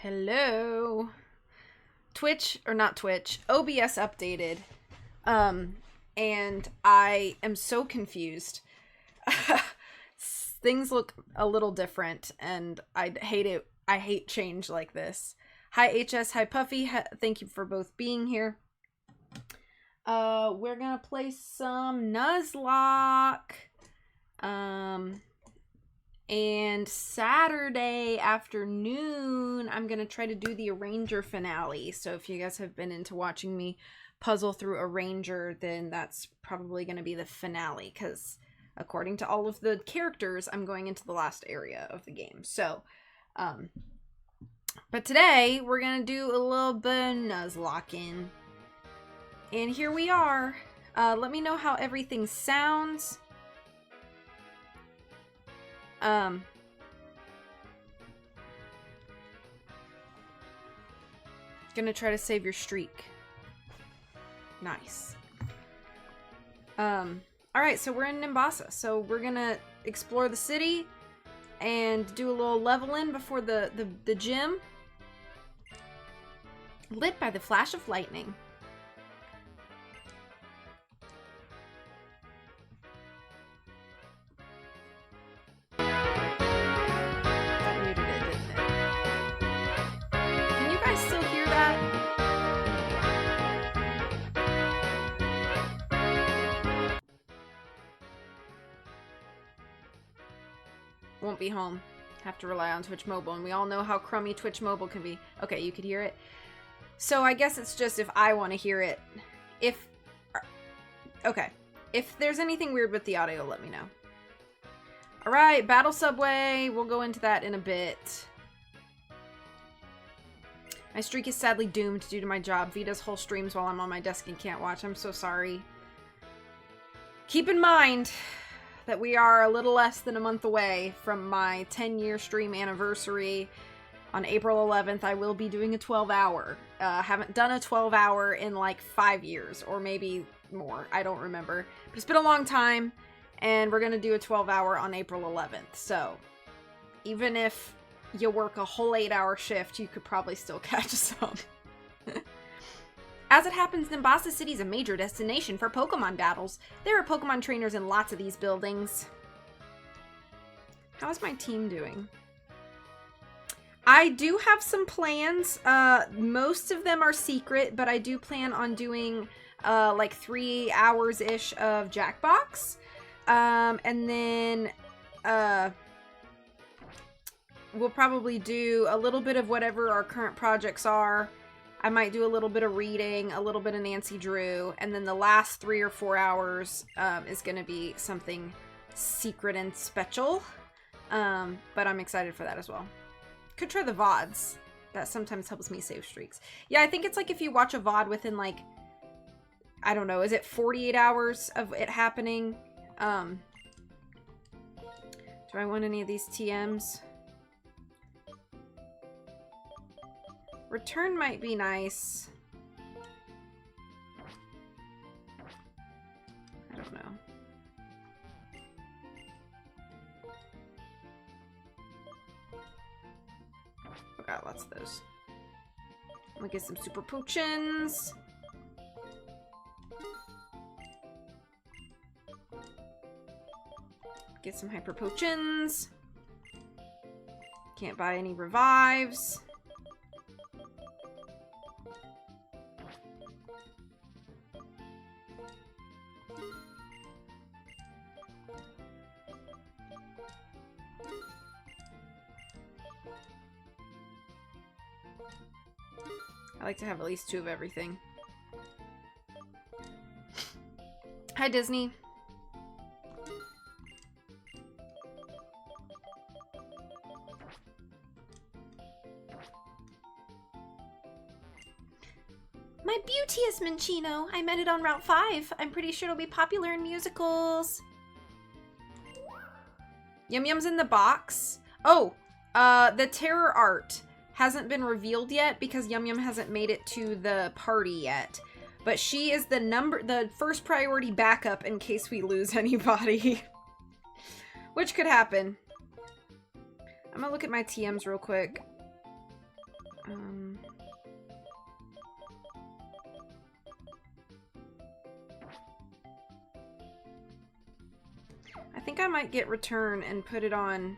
Hello. Twitch, or not Twitch, OBS updated. And I am so confused. Things look a little different, and I hate it. I hate change like this. Hi HS, hi Puffy, thank you for both being here. We're gonna play some Nuzlocke. And Saturday afternoon, I'm going to try to do the Arranger finale. So if you guys have been into watching me puzzle through Arranger, then that's probably going to be the finale. Because according to all of the characters, I'm going into the last area of the game. So, but today, we're going to do a little bit of Nuzlocking. And here we are. Let me know how everything sounds. Gonna try to save your streak. Nice. Alright, so we're in Nimbasa. So we're gonna explore the city and do a little leveling before the gym. Lit by the flash of lightning. Won't be home. Have to rely on Twitch Mobile, and we all know how crummy Twitch Mobile can be. Okay, you could hear it. So I guess it's just if I want to hear it. Okay. If there's anything weird with the audio, let me know. Alright, Battle Subway. We'll go into that in a bit. My streak is sadly doomed due to my job. V does whole streams while I'm on my desk and can't watch. I'm so sorry. Keep in mind that we are a little less than a month away from my 10-year stream anniversary. On April 11th, I will be doing a 12-hour. Haven't done a 12-hour in like 5 years, or maybe more. I don't remember. But it's been a long time, and we're going to do a 12-hour on April 11th. So, even if you work a whole 8-hour shift, you could probably still catch some. As it happens, Nimbasa City is a major destination for Pokemon battles. There are Pokemon trainers in lots of these buildings. How is my team doing? I do have some plans. Most of them are secret, but I do plan on doing like 3 hours-ish of Jackbox. And then we'll probably do a little bit of whatever our current projects are. I might do a little bit of reading, a little bit of Nancy Drew, and then the last 3 or 4 hours is going to be something secret and special. But I'm excited for that as well. Could try the VODs. That sometimes helps me save streaks. Yeah, I think it's like if you watch a VOD within like, I don't know, is it 48 hours of it happening? Do I want any of these TMs? Return might be nice. I don't know. Got lots of those. I'm gonna get some super potions. Get some hyper potions. Can't buy any revives. I like to have at least 2 of everything. Hi, Disney. My beauteous Minccino. I met it on Route 5. I'm pretty sure it'll be popular in musicals. Yum Yum's in the box. Oh, the terror art hasn't been revealed yet because Yum Yum hasn't made it to the party yet. But she is the first priority backup in case we lose anybody. Which could happen. I'm gonna look at my TMs real quick. I think I might get Return and put it on.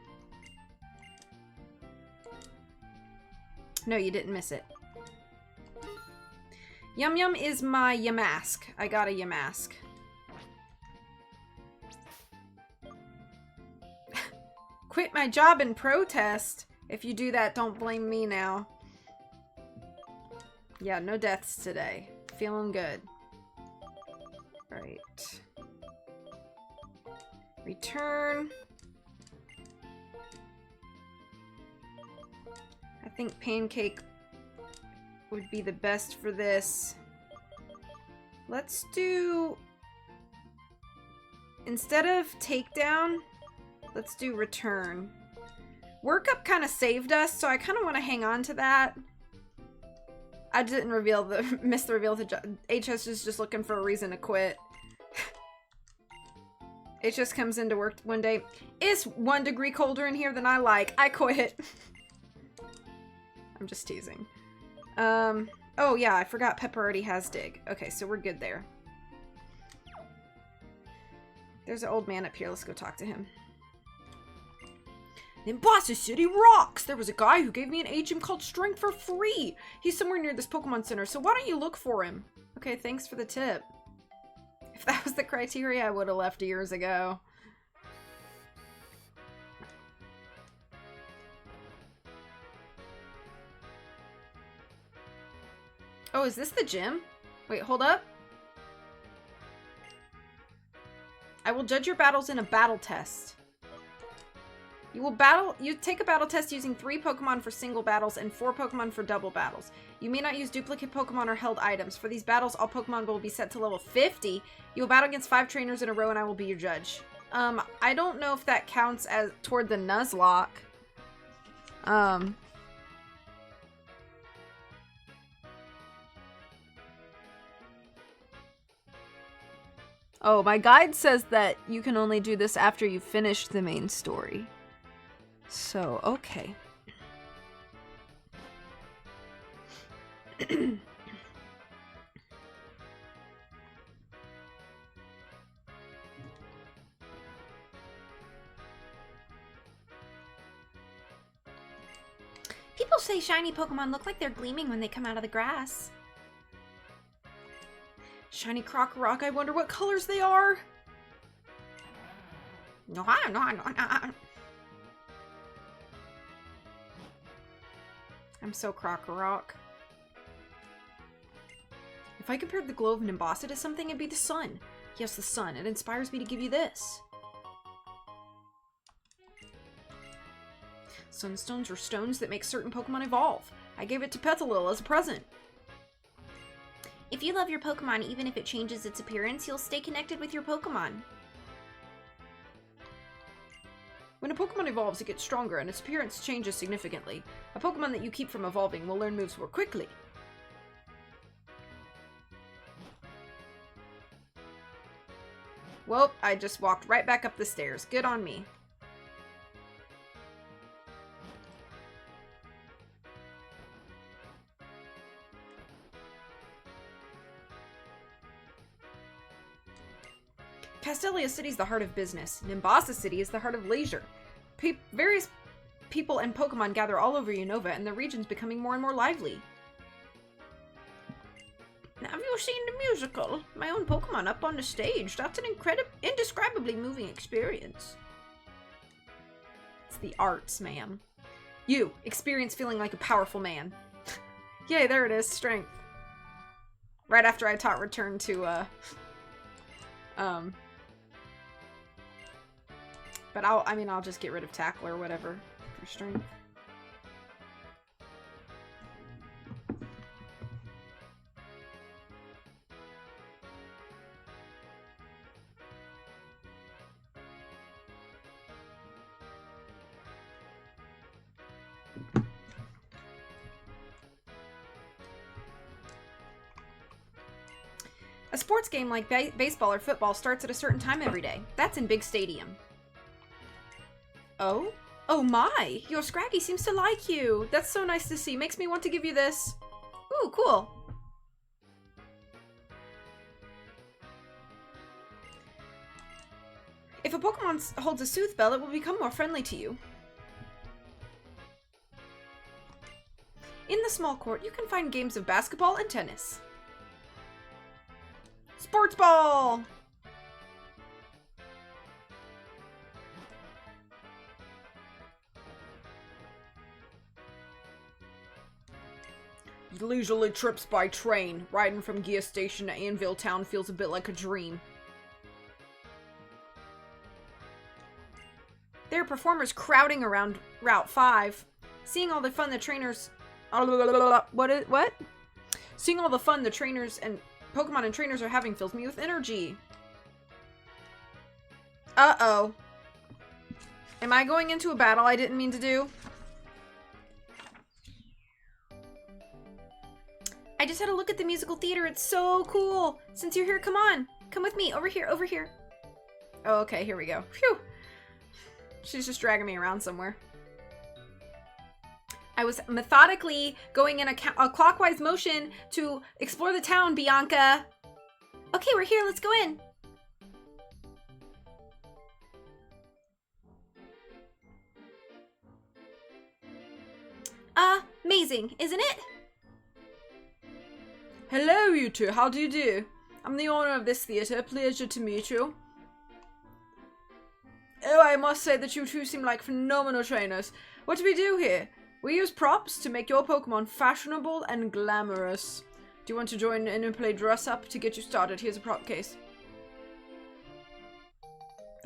No, you didn't miss it. Yum Yum is my Yamask. I got a Yamask. Quit my job in protest. If you do that, don't blame me now. Yeah, no deaths today. Feeling good. Right. Return. I think Pancake would be the best for this. Let's do... Instead of Takedown, let's do Return. Workup kind of saved us, so I kind of want to hang on to that. I didn't reveal the... miss the reveal of the job. HS is just looking for a reason to quit. HS comes into work one day. It's 1 degree colder in here than I like. I quit. I'm just teasing. Oh yeah, I forgot Pepper already has Dig. Okay, so we're good there. There's an old man up here. Let's go talk to him. Nimbasa City rocks! There was a guy who gave me an HM called Strength for free! He's somewhere near this Pokemon Center, so why don't you look for him? Okay, thanks for the tip. If that was the criteria, I would have left years ago. Oh, is this the gym? Wait, hold up. I will judge your battles in a battle test. You take a battle test using 3 Pokemon for single battles and 4 Pokemon for double battles. You may not use duplicate Pokemon or held items. For these battles, all Pokemon will be set to level 50. You will battle against 5 trainers in a row and I will be your judge. I don't know if that counts as toward the Nuzlocke. Oh, my guide says that you can only do this after you finish the main story. So, okay. People say shiny Pokemon look like they're gleaming when they come out of the grass. Shiny Rock, I wonder what colors they are. No. I'm so Rock. If I compared the glow of Nimbasa to something, it'd be the sun. Yes, the sun. It inspires me to give you this. Sunstones are stones that make certain Pokemon evolve. I gave it to Petalil as a present. If you love your Pokemon, even if it changes its appearance, you'll stay connected with your Pokemon. When a Pokemon evolves, it gets stronger and its appearance changes significantly. A Pokemon that you keep from evolving will learn moves more quickly. Well, I just walked right back up the stairs. Good on me. Castelia City is the heart of business. Nimbasa City is the heart of leisure. Various people and Pokemon gather all over Unova, and the region's becoming more and more lively. Have you seen the musical? My own Pokemon up on the stage. That's an indescribably moving experience. It's the arts, ma'am. You, experience feeling like a powerful man. Yay, there it is, strength. Right after I taught Return to, But I'll just get rid of Tackle or whatever for strength. A sports game like baseball or football starts at a certain time every day. That's in Big Stadium. Oh? Oh my! Your Scraggy seems to like you! That's so nice to see. Makes me want to give you this. Ooh, cool. If a Pokemon holds a Soothe Bell, it will become more friendly to you. In the small court, you can find games of basketball and tennis. Sports ball! Leisurely trips by train. Riding from Gear Station to Anvil Town feels a bit like a dream. There are performers crowding around Route 5. Seeing all the fun the trainers... What? Seeing all the fun the trainers and Pokemon and trainers are having fills me with energy. Uh-oh. Am I going into a battle I didn't mean to do? I just had a look at the musical theater. It's so cool. Since you're here, come on. Come with me. Over here, over here. Oh, okay, here we go. Phew. She's just dragging me around somewhere. I was methodically going in a clockwise motion to explore the town, Bianca. Okay, we're here. Let's go in. Amazing, isn't it? Hello, you two. How do you do? I'm the owner of this theater. Pleasure to meet you. Oh, I must say that you two seem like phenomenal trainers. What do we do here? We use props to make your Pokemon fashionable and glamorous. Do you want to join in and play dress up? To get you started, here's a prop case.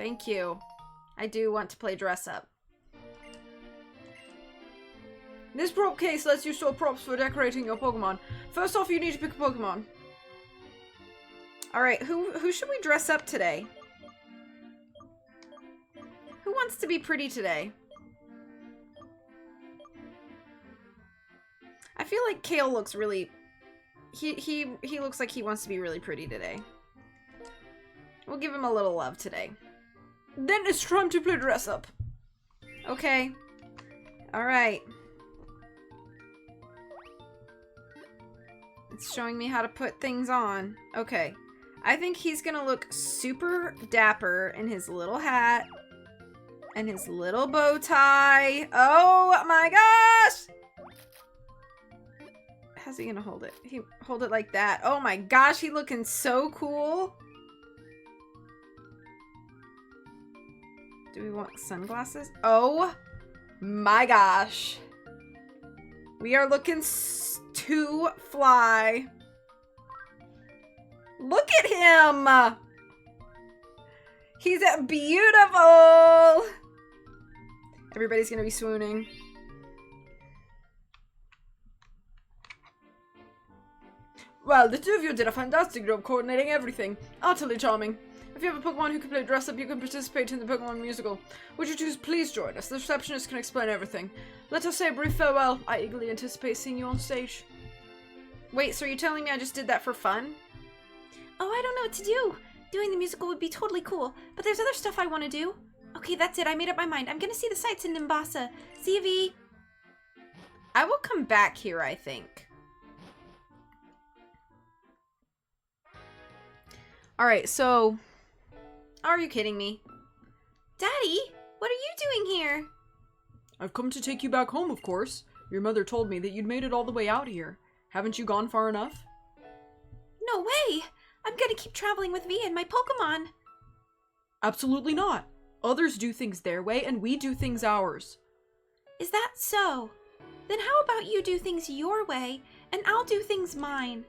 Thank you. I do want to play dress up. This prop case lets you store props for decorating your Pokemon. First off, you need to pick a Pokemon. Alright, who should we dress up today? Who wants to be pretty today? I feel like Kale looks really... He looks like he wants to be really pretty today. We'll give him a little love today. Then it's time to play dress up. Okay. Alright. It's showing me how to put things on. Okay. I think he's gonna look super dapper in his little hat. And his little bow tie. Oh my gosh! How's he gonna hold it? He hold it like that. Oh my gosh, he looking so cool. Do we want sunglasses? Oh my gosh. We are looking too fly. Look at him! He's beautiful! Everybody's gonna be swooning. Well, the two of you did a fantastic job coordinating everything. Utterly charming. If you have a Pokemon who can play dress up, you can participate in the Pokemon musical. Would you choose please join us? The receptionist can explain everything. Let us say a brief farewell. I eagerly anticipate seeing you on stage. Wait, so you're telling me I just did that for fun? Oh, I don't know what to do. Doing the musical would be totally cool, but there's other stuff I want to do. Okay, that's it. I made up my mind. I'm gonna see the sights in Nimbasa. See you, V. I will come back here, I think. Alright, so... Are you kidding me? Daddy, what are you doing here? I've come to take you back home, of course. Your mother told me that you'd made it all the way out here. Haven't you gone far enough? No way! I'm gonna keep traveling with V and my Pokemon. Absolutely not. Others do things their way, and we do things ours. Is that so? Then how about you do things your way, and I'll do things mine?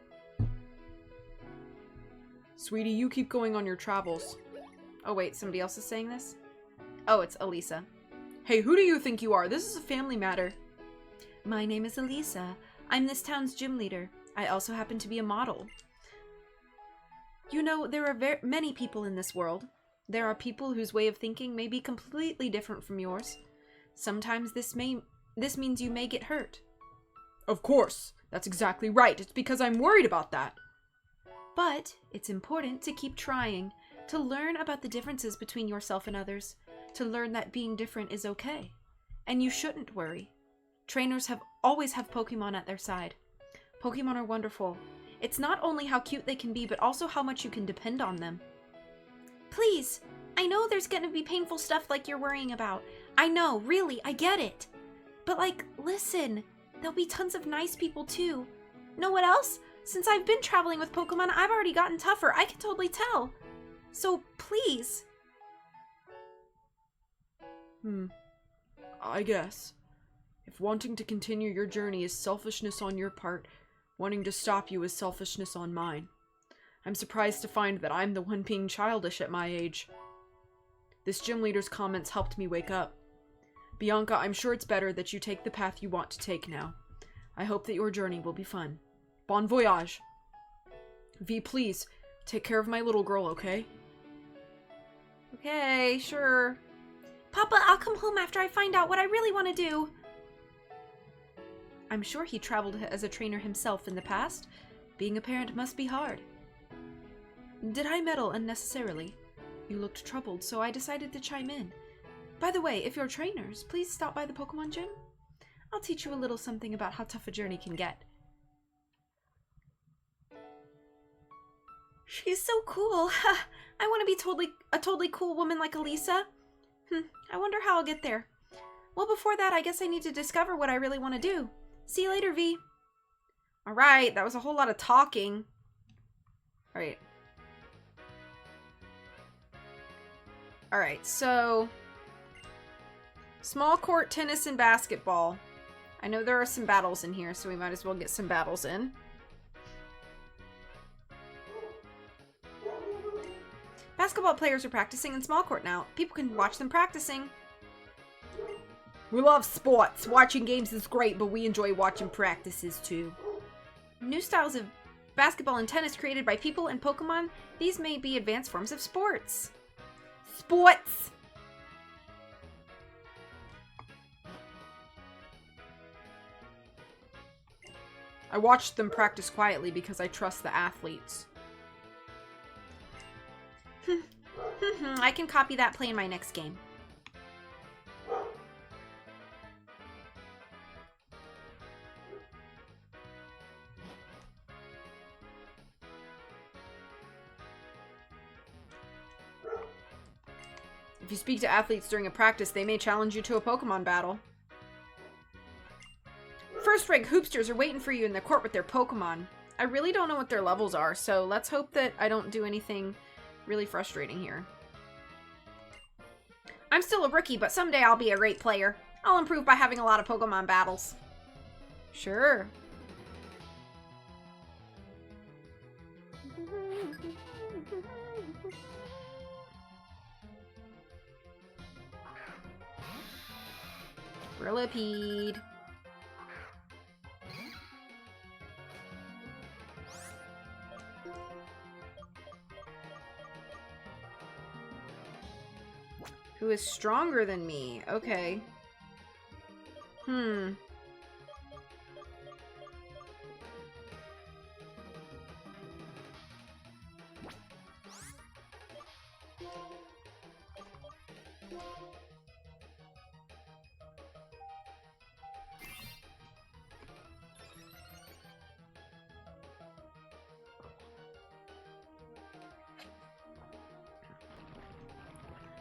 Sweetie, you keep going on your travels. Oh wait, somebody else is saying this? Oh, it's Elisa. Hey, who do you think you are? This is a family matter. My name is Elisa. I'm this town's gym leader. I also happen to be a model. You know, there are many people in this world. There are people whose way of thinking may be completely different from yours. Sometimes this means you may get hurt. Of course. That's exactly right. It's because I'm worried about that. But it's important to keep trying, to learn about the differences between yourself and others, to learn that being different is okay. And you shouldn't worry. Trainers always have Pokemon at their side. Pokemon are wonderful. It's not only how cute they can be, but also how much you can depend on them. Please, I know there's gonna be painful stuff like you're worrying about. I know, really, I get it. But like, listen, there'll be tons of nice people too. Know what else? Since I've been traveling with Pokemon, I've already gotten tougher. I can totally tell. So, please. I guess. If wanting to continue your journey is selfishness on your part, wanting to stop you is selfishness on mine. I'm surprised to find that I'm the one being childish at my age. This gym leader's comments helped me wake up. Bianca, I'm sure it's better that you take the path you want to take now. I hope that your journey will be fun. Bon voyage. V, please, take care of my little girl, okay? Okay, sure. Papa, I'll come home after I find out what I really want to do. I'm sure he traveled as a trainer himself in the past. Being a parent must be hard. Did I meddle unnecessarily? You looked troubled, so I decided to chime in. By the way, if you're trainers, please stop by the Pokemon gym. I'll teach you a little something about how tough a journey can get. She's so cool. I want to be a totally cool woman like Elisa. I wonder how I'll get there. Well, before that, I guess I need to discover what I really want to do. See you later, V. Alright, that was a whole lot of talking. Alright. Alright, so... Small court tennis and basketball. I know there are some battles in here, so we might as well get some battles in. Basketball players are practicing in small court now. People can watch them practicing. We love sports. Watching games is great, but we enjoy watching practices too. New styles of basketball and tennis created by people and Pokemon. These may be advanced forms of sports. Sports! I watched them practice quietly because I trust the athletes. I can copy that play in my next game. If you speak to athletes during a practice, they may challenge you to a Pokemon battle. First-rank hoopsters are waiting for you in the court with their Pokemon. I really don't know what their levels are, so let's hope that I don't do anything really frustrating here. I'm still a rookie, but someday I'll be a great player. I'll improve by having a lot of Pokemon battles. Sure. Rillipede. Who is stronger than me? Okay.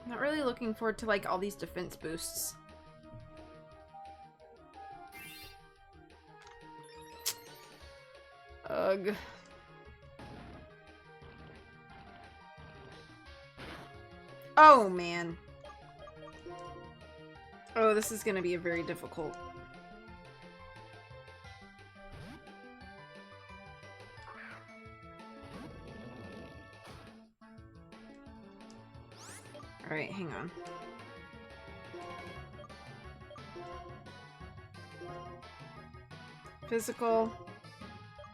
Not really looking forward to, like, all these defense boosts. Ugh. Oh, man. Oh, this is gonna be a very difficult. Alright, hang on. Physical.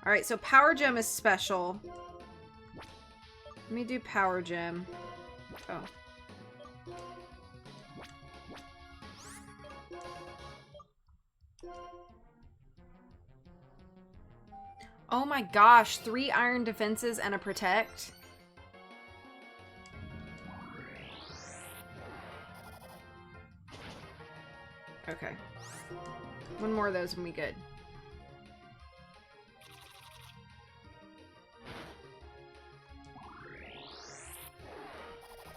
Alright, so Power Gem is special. Let me do Power Gem. Oh. Oh my gosh, 3 iron defenses and a protect. Okay. One more of those and we good.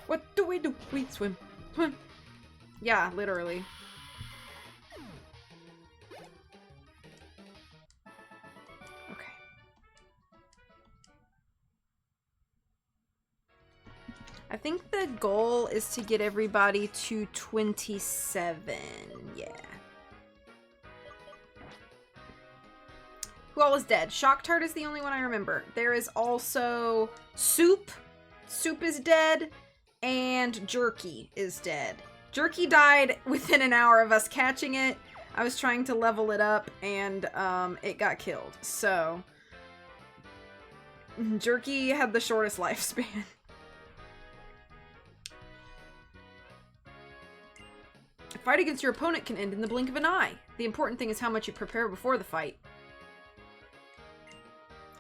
What do we do? We swim. Swim. Yeah, literally. Okay. I think the goal is to get everybody to 27. Yeah. Who all is dead? Shock Tart is the only one I remember. There is also Soup. Soup is dead. And Jerky is dead. Jerky died within an hour of us catching it. I was trying to level it up and it got killed. So Jerky had the shortest lifespan. A fight against your opponent can end in the blink of an eye. The important thing is how much you prepare before the fight.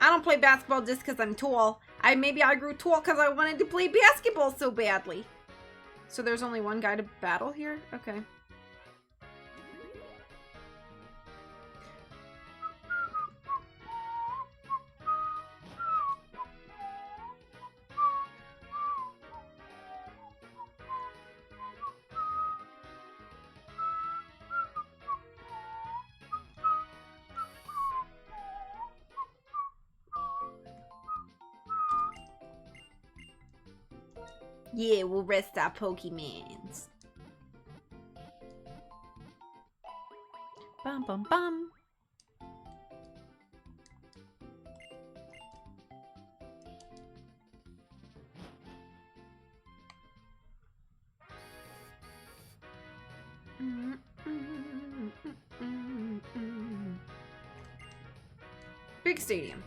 I don't play basketball just because I'm tall. Maybe I grew tall because I wanted to play basketball so badly. So there's only one guy to battle here? Okay. Yeah, we'll rest our Pokemons. Bum bum bum. Stadium.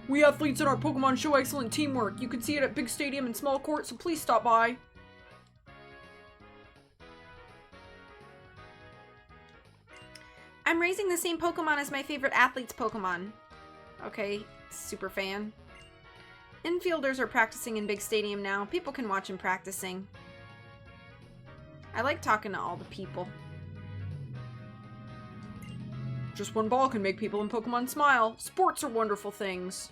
We athletes in our Pokemon show excellent teamwork. You can see it at big stadium and small court, so please stop by. I'm raising the same Pokemon as my favorite athlete's Pokemon. Okay, super fan. Infielders are practicing in big stadium now. People can watch them practicing. I like talking to all the people. Just one ball can make people in Pokemon smile. Sports are wonderful things.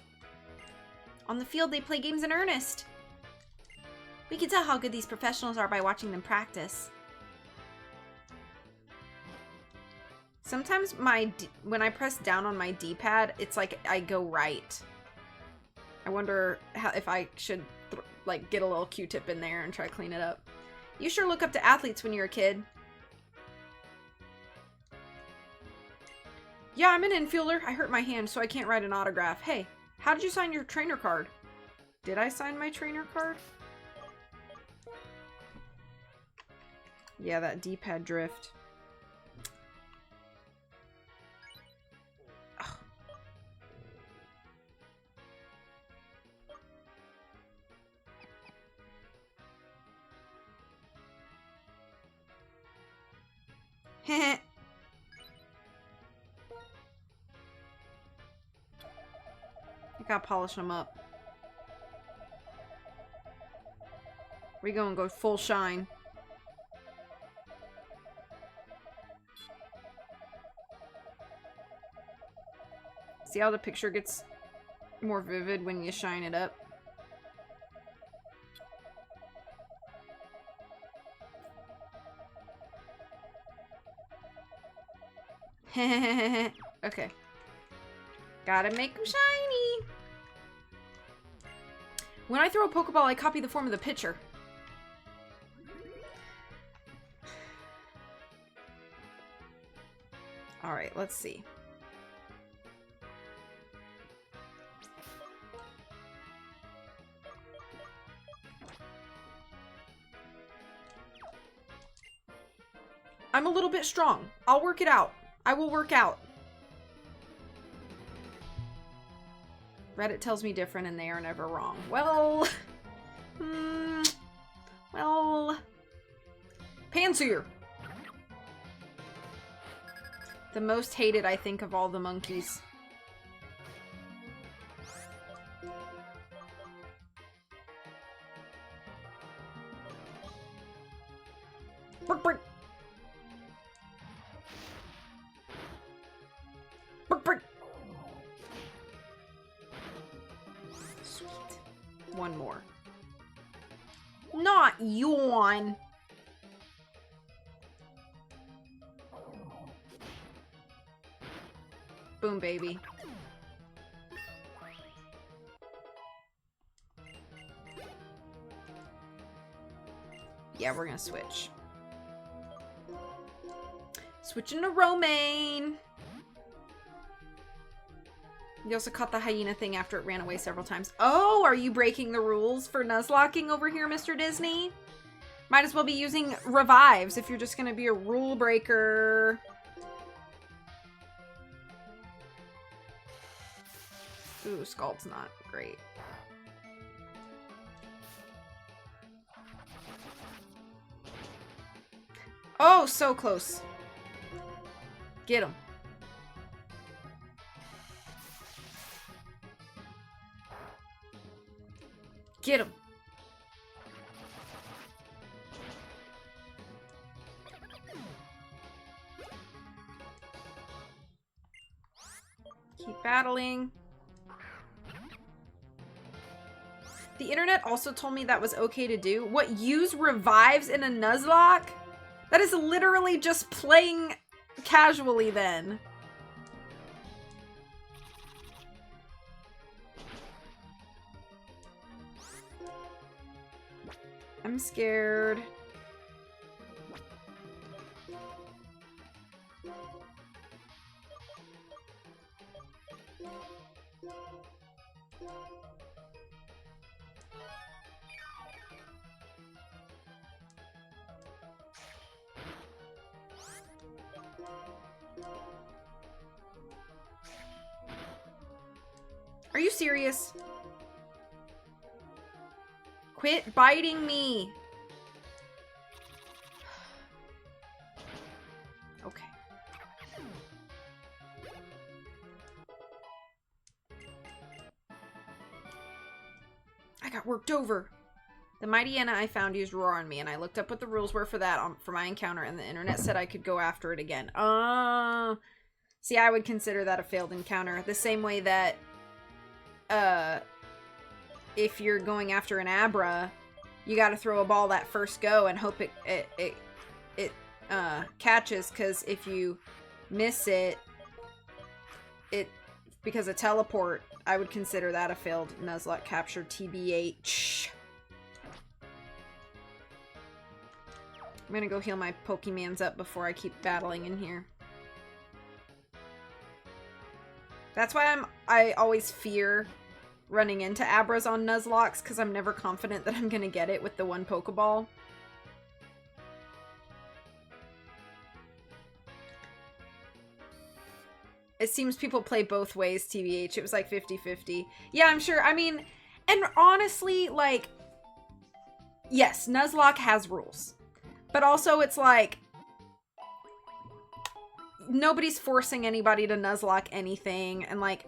On the field, they play games in earnest. We can tell how good these professionals are by watching them practice. Sometimes when I press down on my D-pad, it's like I go right. I wonder if I should like get a little Q-tip in there and try to clean it up. You sure look up to athletes when you're a kid. Yeah, I'm an infielder. I hurt my hand, so I can't write an autograph. Hey, how did you sign your trainer card? Did I sign my trainer card? Yeah, that D-pad drift. Heh. I gotta polish them up. We gonna go full shine. See how the picture gets more vivid when you shine it up? Okay. Gotta make them shiny. When I throw a Pokeball, I copy the form of the pitcher. Alright, let's see. I'm a little bit strong. I'll work it out. I will work out. Reddit tells me different and they are never wrong. Well... well... Pansear! The most hated, I think, of all the monkeys. Burk, burk. Burk, burk. Sweet. One more. Not yawn! Boom, baby. Yeah, we're gonna switch. Switching to Romaine. You also caught the hyena thing after it ran away several times. Oh, are you breaking the rules for Nuzlocking over here, Mr. Disney? Might as well be using revives if you're just gonna be a rule breaker. Ooh, Scald's not great. Oh, so close. Get him. Get him. Keep battling. The internet also told me that was okay to do. What, use revives in a Nuzlocke? That is literally just playing casually then. I'm scared. Are you serious? Quit biting me. Okay. I got worked over. The mighty Anna I found used Roar on me, and I looked up what the rules were for that for my encounter, and the internet said I could go after it again. See, I would consider that a failed encounter. The same way that, if you're going after an Abra, you gotta throw a ball that first go and hope it catches, because if you miss it, because of teleport, I would consider that a failed Nuzlocke capture, TBH. I'm gonna go heal my Pokemans up before I keep battling in here. That's why I always fear running into Abras on Nuzlockes, because I'm never confident that I'm gonna get it with the one Pokeball. It seems people play both ways, TBH. It was like 50-50. Yeah, I'm sure. I mean, and honestly, like, yes, Nuzlocke has rules. But also, it's like, nobody's forcing anybody to Nuzlocke anything. And, like,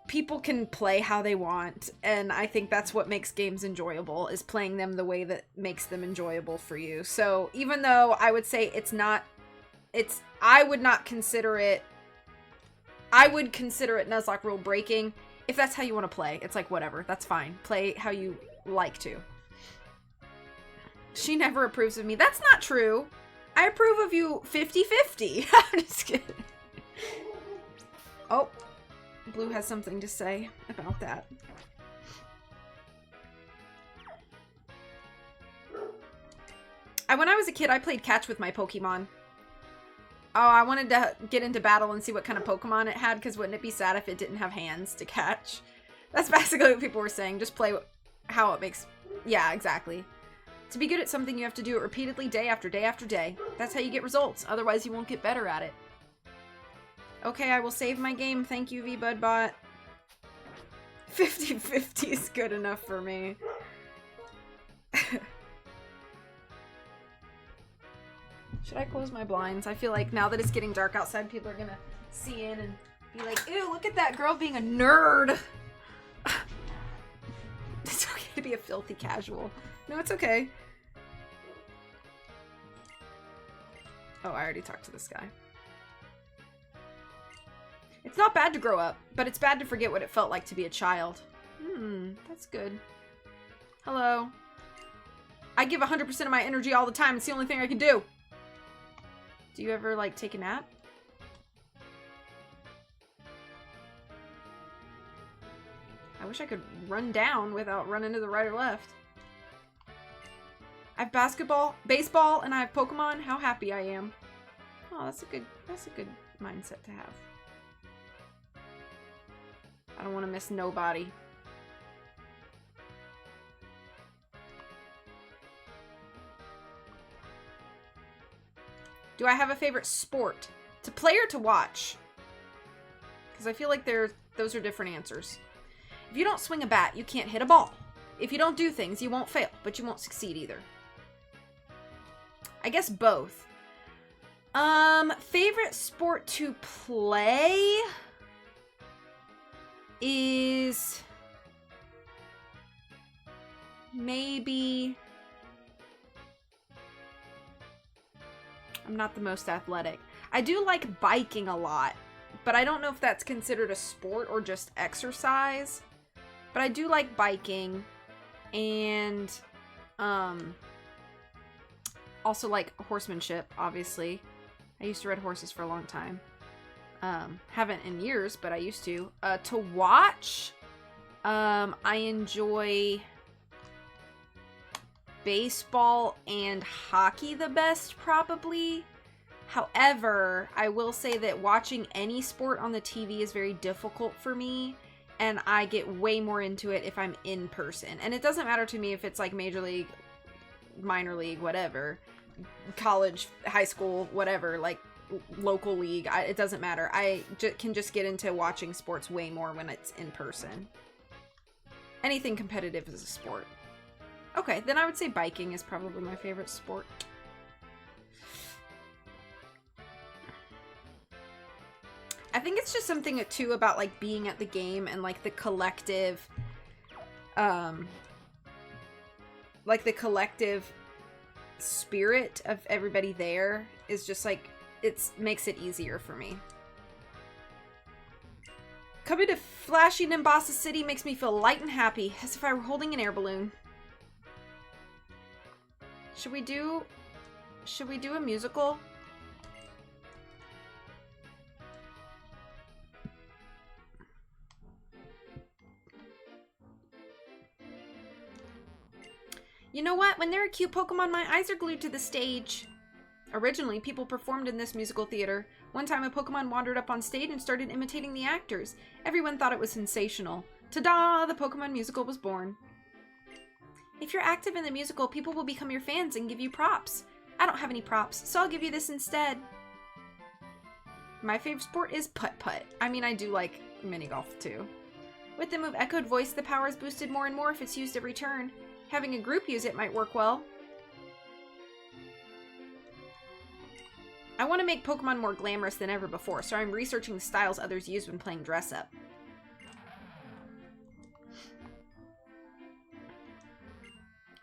people can play how they want. And I think that's what makes games enjoyable, is playing them the way that makes them enjoyable for you. So, even though I would say I would not consider it, I would consider it Nuzlocke rule breaking. If that's how you want to play, it's like, whatever, that's fine. Play how you like to. She never approves of me. That's not true. I approve of you 50-50. I'm just kidding. Oh, Blue has something to say about that. When I was a kid, I played catch with my Pokemon. Oh, I wanted to get into battle and see what kind of Pokemon it had, because wouldn't it be sad if it didn't have hands to catch? That's basically what people were saying. Just play how it makes... Yeah, exactly. To be good at something, you have to do it repeatedly, day after day after day. That's how you get results. Otherwise, you won't get better at it. Okay, I will save my game. Thank you, VBudBot. 50-50 is good enough for me. Should I close my blinds? I feel like now that it's getting dark outside, people are gonna see in and be like, ew, look at that girl being a nerd. It's okay to be a filthy casual. No, it's okay. Oh, I already talked to this guy. It's not bad to grow up, but it's bad to forget what it felt like to be a child. That's good. Hello. I give 100% of my energy all the time. It's the only thing I can do. Do you ever, like, take a nap? I wish I could run down without running to the right or left. I have basketball, baseball, and I have Pokemon. How happy I am. Oh, that's a good mindset to have. I don't want to miss nobody. Do I have a favorite sport? To play or to watch? Because I feel like those are different answers. If you don't swing a bat, you can't hit a ball. If you don't do things, you won't fail, but you won't succeed either. I guess both. Favorite sport to play is maybe... I'm not the most athletic. I do like biking a lot, but I don't know if that's considered a sport or just exercise. But I do like biking, and also like horsemanship, obviously. I used to ride horses for a long time. Haven't in years, but I used to. To watch, I enjoy baseball and hockey the best, probably. However, I will say that watching any sport on the TV is very difficult for me, and I get way more into it if I'm in person. And it doesn't matter to me if it's like major league, minor league, whatever, college, high school, whatever. Like, local league. It doesn't matter. I can just get into watching sports way more when it's in person. Anything competitive is a sport. Okay, then I would say biking is probably my favorite sport. I think it's just something too about like being at the game and like the collective spirit of everybody there is just like, makes it easier for me. Coming to flashy Nimbasa City makes me feel light and happy, as if I were holding an air balloon. Should we do a musical? You know what? When there are cute Pokemon, my eyes are glued to the stage. Originally, people performed in this musical theater. One time, a Pokemon wandered up on stage and started imitating the actors. Everyone thought it was sensational. Ta-da! The Pokemon musical was born. If you're active in the musical, people will become your fans and give you props. I don't have any props, so I'll give you this instead. My favorite sport is putt-putt. I mean, I do like mini golf too. With the move Echoed Voice, the power is boosted more and more if it's used every turn. Having a group use it might work well. I want to make Pokemon more glamorous than ever before, so I'm researching the styles others use when playing dress-up.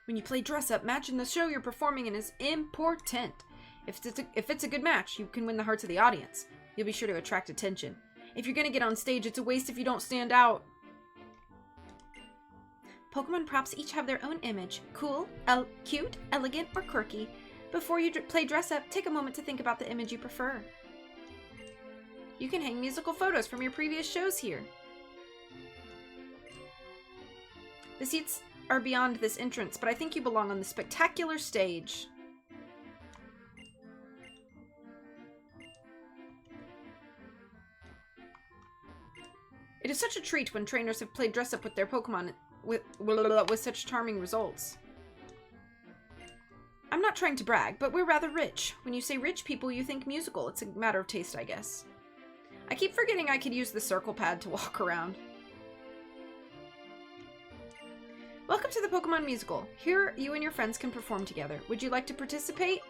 When you play dress-up, match in the show you're performing in is important. If it's a good match, you can win the hearts of the audience. You'll be sure to attract attention. If you're gonna get on stage, it's a waste if you don't stand out. Pokemon props each have their own image. Cool, cute, elegant, or quirky. Before you play dress-up, take a moment to think about the image you prefer. You can hang musical photos from your previous shows here. The seats are beyond this entrance, but I think you belong on the spectacular stage. It is such a treat when trainers have played dress-up with their Pokemon with such charming results. I'm not trying to brag, but we're rather rich. When you say rich people, you think musical. It's a matter of taste, I guess. I keep forgetting I could use the circle pad to walk around. Welcome to the Pokemon Musical. Here, you and your friends can perform together. Would you like to participate?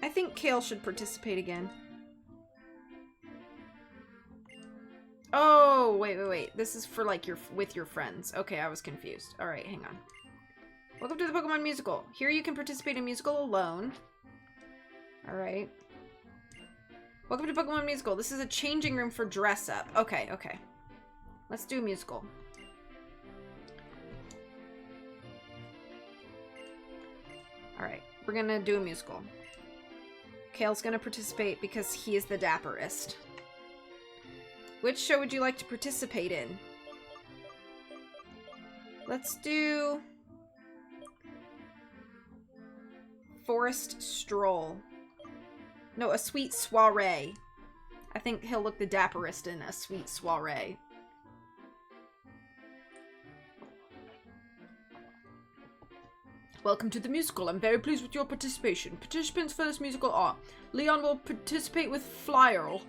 I think Kale should participate again. Oh, wait. This is for, like, with your friends. Okay, I was confused. Alright, hang on. Welcome to the Pokemon Musical. Here you can participate in musical alone. Alright. Welcome to Pokemon Musical. This is a changing room for dress-up. Okay. Let's do a musical. Alright, we're gonna do a musical. Kale's gonna participate because he is the dapperest. Which show would you like to participate in? Let's do Forest Stroll. No, a Sweet Soiree. I think he'll look the dapperest in a Sweet Soiree. Welcome to the musical. I'm very pleased with your participation. Participants for this musical are: Leon will participate with Flyerl.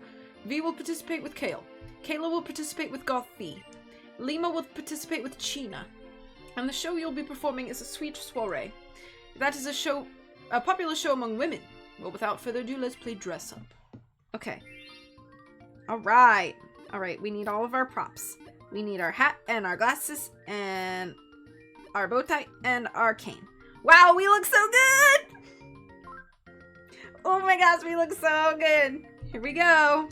V will participate with Kale. Kayla will participate with Gothie. Lima will participate with China. And the show you'll be performing is a Sweet Soiree. That is a popular show among women. Well, without further ado, let's play dress up. Okay. Alright, we need all of our props. We need our hat and our glasses and our bow tie and our cane. Wow, we look so good! Oh my gosh, we look so good. Here we go.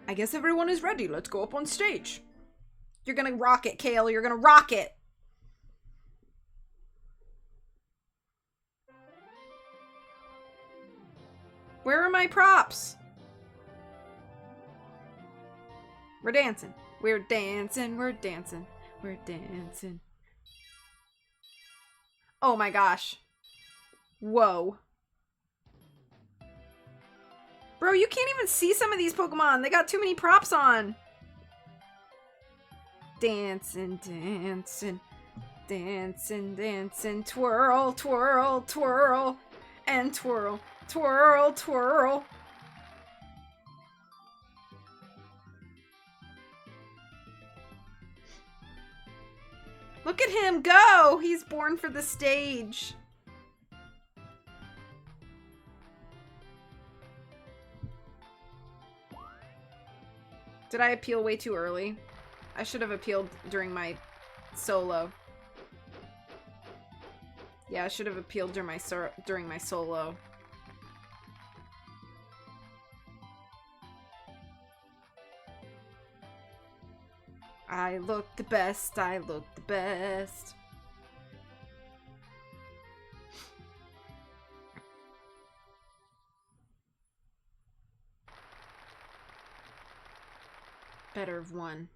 I guess everyone is ready. Let's go up on stage. You're gonna rock it, Kale. You're gonna rock it. Where are my props? We're dancing. We're dancing. We're dancing. We're dancing. Oh my gosh. Whoa. Bro, you can't even see some of these Pokemon. They got too many props on. Dancing, dancing. Dancing, dancing, twirl, twirl, twirl, and twirl, twirl, twirl. Look at him go! He's born for the stage. Did I appeal way too early? I should have appealed during my solo. Yeah, I should have appealed during my solo. I look the best, I look the best. Better of one.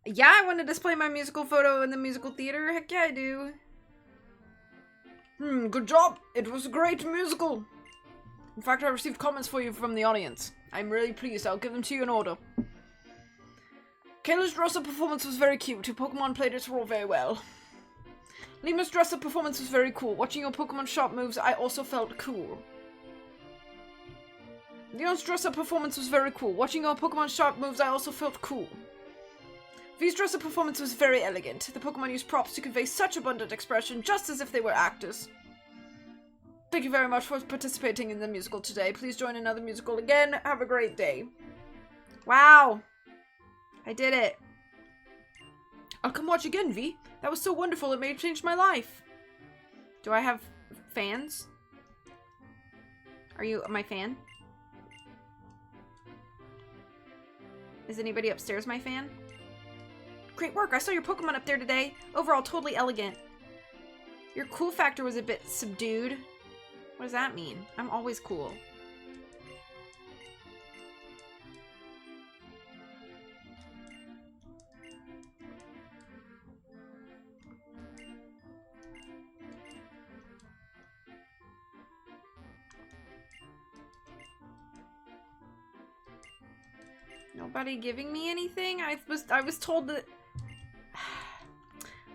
Yeah, I want to display my musical photo in the musical theater. Heck yeah, I do. Good job. It was a great musical. In fact, I received comments for you from the audience. I'm really pleased. I'll give them to you in order. Kayla's dress-up performance was very cute. Your Pokemon played its role very well. Lima's dress-up performance was very cool. Watching your Pokemon shop moves, I also felt cool. Leon's dress-up performance was very cool. Watching your Pokemon shop moves, I also felt cool. V's dress-up performance was very elegant. The Pokemon used props to convey such abundant expression, just as if they were actors. Thank you very much for participating in the musical today. Please join another musical again. Have a great day. Wow. I did it. I'll come watch again, V. That was so wonderful. It may have changed my life. Do I have fans? Are you my fan? Is anybody upstairs my fan? Great work. I saw your Pokemon up there today. Overall, totally elegant. Your cool factor was a bit subdued. What does that mean? I'm always cool. Nobody giving me anything? I was told that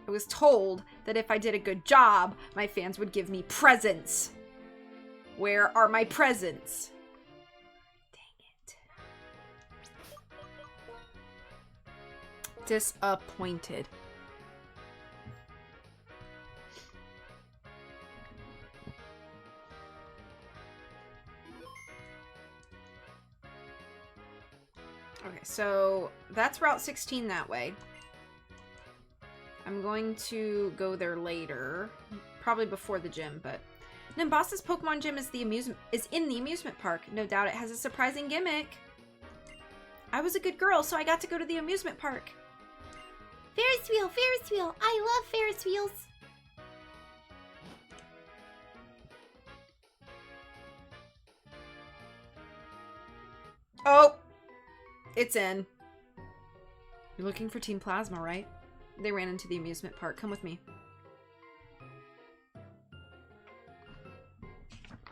I was told that if I did a good job, my fans would give me presents. Where are my presents? Dang it. Disappointed. Okay, so that's Route 16 that way. I'm going to go there later, probably before the gym, but Nimbasa's Pokemon gym is in the amusement park. No doubt it has a surprising gimmick. I was a good girl, so I got to go to the amusement park. Ferris wheel, Ferris wheel. I love Ferris wheels. Oh, it's in. You're looking for Team Plasma, right? They ran into the amusement park. Come with me.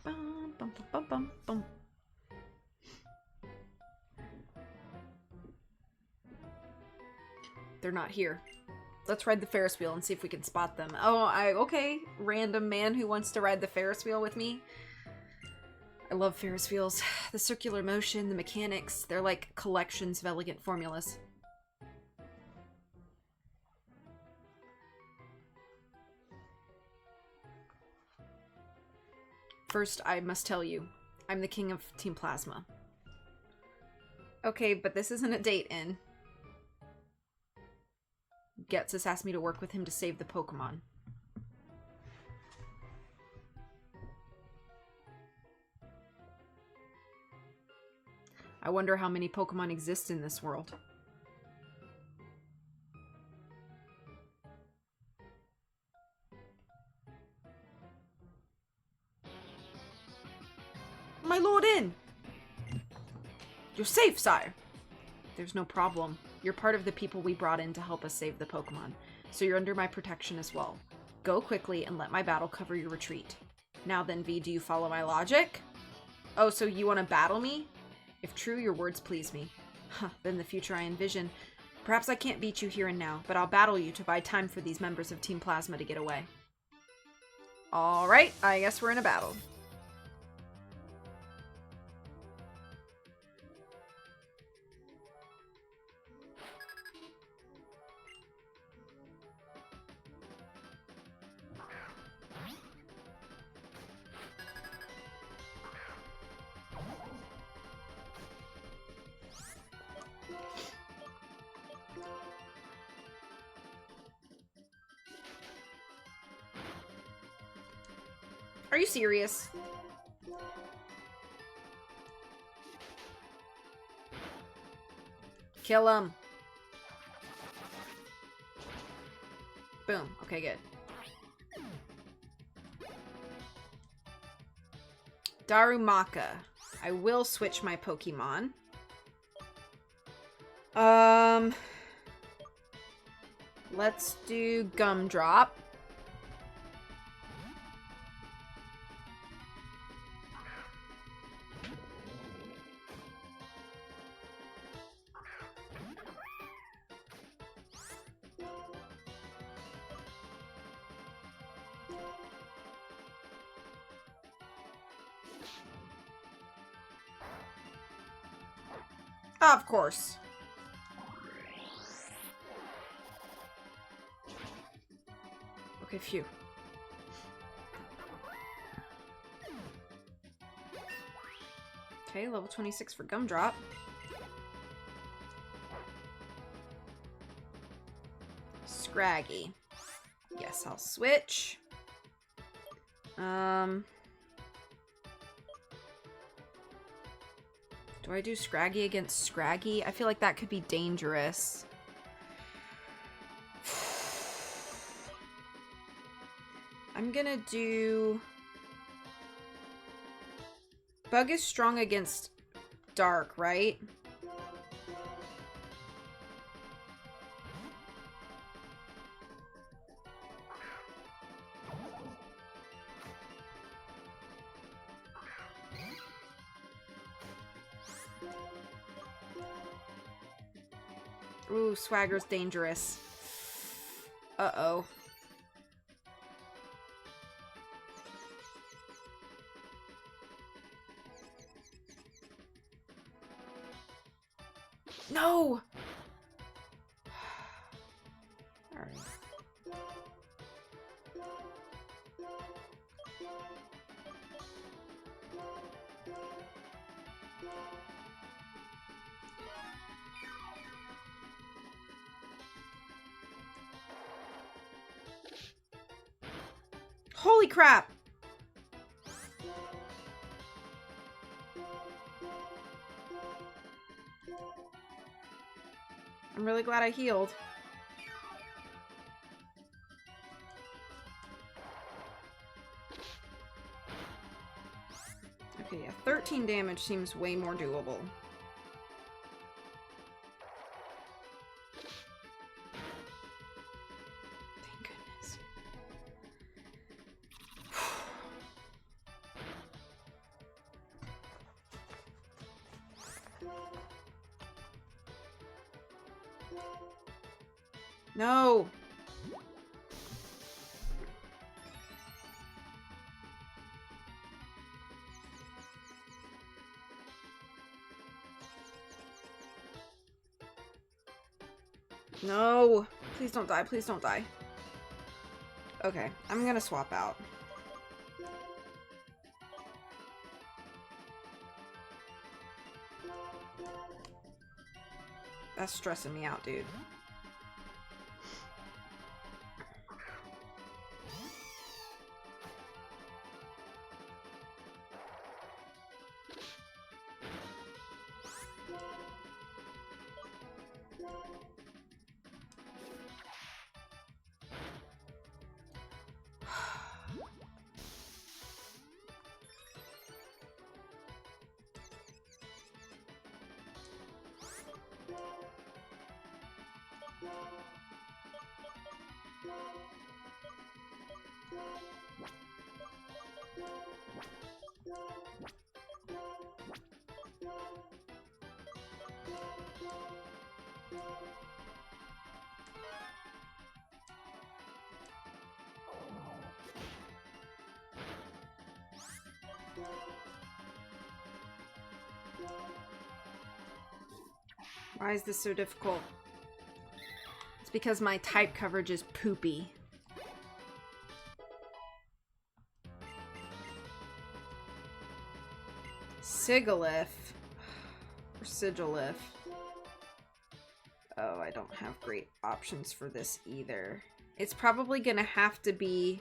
Bum, bum, bum, bum, bum. They're not here. Let's ride the Ferris wheel and see if we can spot them. Oh, okay. Random man who wants to ride the Ferris wheel with me. I love Ferris wheels. The circular motion, the mechanics, they're like collections of elegant formulas. First, I must tell you, I'm the king of Team Plasma. Okay, but this isn't a date-in. Getsus asked me to work with him to save the Pokemon. I wonder how many Pokemon exist in this world. My Lord Inn! You're safe, sire! There's no problem. You're part of the people we brought in to help us save the Pokemon, so you're under my protection as well. Go quickly and let my battle cover your retreat. Now then, V, do you follow my logic? Oh, so you want to battle me? If true, your words please me. Huh, then the future I envision Perhaps I can't beat you here and now, but I'll battle you to buy time for these members of Team Plasma to get away. Alright, I guess we're in a battle. Are you serious? Kill him. Boom. Okay, good. Darumaka. I will switch my Pokemon. Let's do Gumdrop. Of course. Okay, phew. Okay, level 26 for Gumdrop. Scraggy. Yes, I'll switch. Do I do Scraggy against Scraggy? I feel like that could be dangerous. I'm gonna do... Bug is strong against Dark, right? Ooh, Swagger's dangerous. Uh-oh. No! Alright. Holy crap! I'm really glad I healed. Okay, yeah, 13 damage seems way more doable. Thank goodness. No! No! Please don't die, please don't die. Okay, I'm gonna swap out. That's stressing me out, dude. Why is this so difficult? It's because my type coverage is poopy. Sigilyph. Or Sigilif. Oh, I don't have great options for this either. It's probably gonna have to be...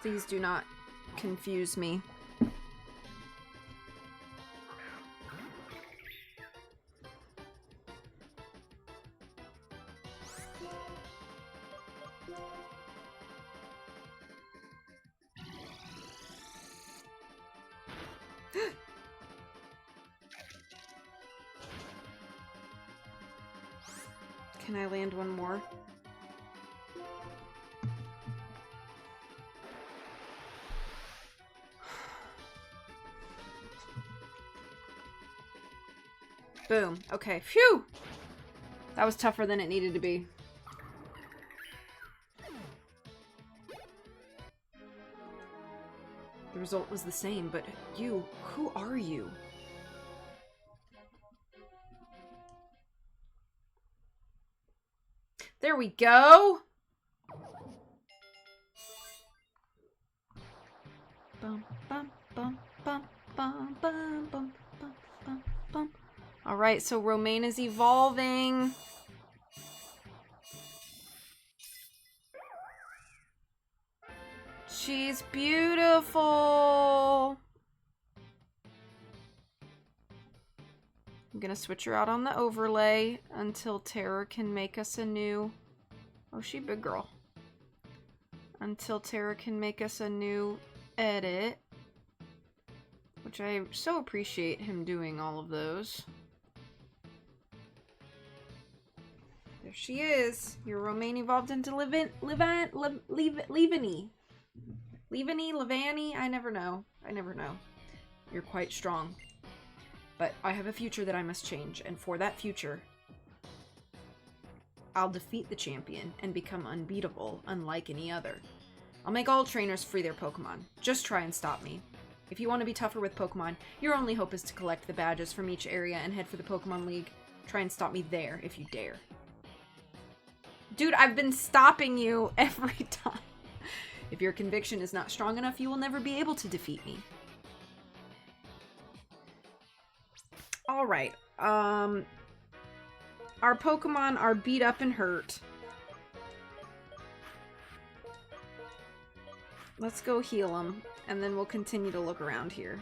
Please do not confuse me. Can I land one more? Boom. Okay. Phew! That was tougher than it needed to be. The result was the same, but you, who are you? There we go! Bum, bum, bum, bum, bum, bum, bum, bum, bum, bum. Alright, so Romaine is evolving. She's beautiful! I'm gonna switch her out on the overlay until Tara can make us a new... Oh, she big girl. Until Tara can make us a new edit. Which I so appreciate him doing all of those. There she is. Your Romaine evolved into Levani. Levani? I never know. I never know. You're quite strong. But I have a future that I must change, and for that future, I'll defeat the champion and become unbeatable, unlike any other. I'll make all trainers free their Pokemon. Just try and stop me. If you want to be tougher with Pokemon, your only hope is to collect the badges from each area and head for the Pokemon League. Try and stop me there, if you dare. Dude, I've been stopping you every time. If your conviction is not strong enough, you will never be able to defeat me. Alright, our Pokemon are beat up and hurt. Let's go heal them, and then we'll continue to look around here.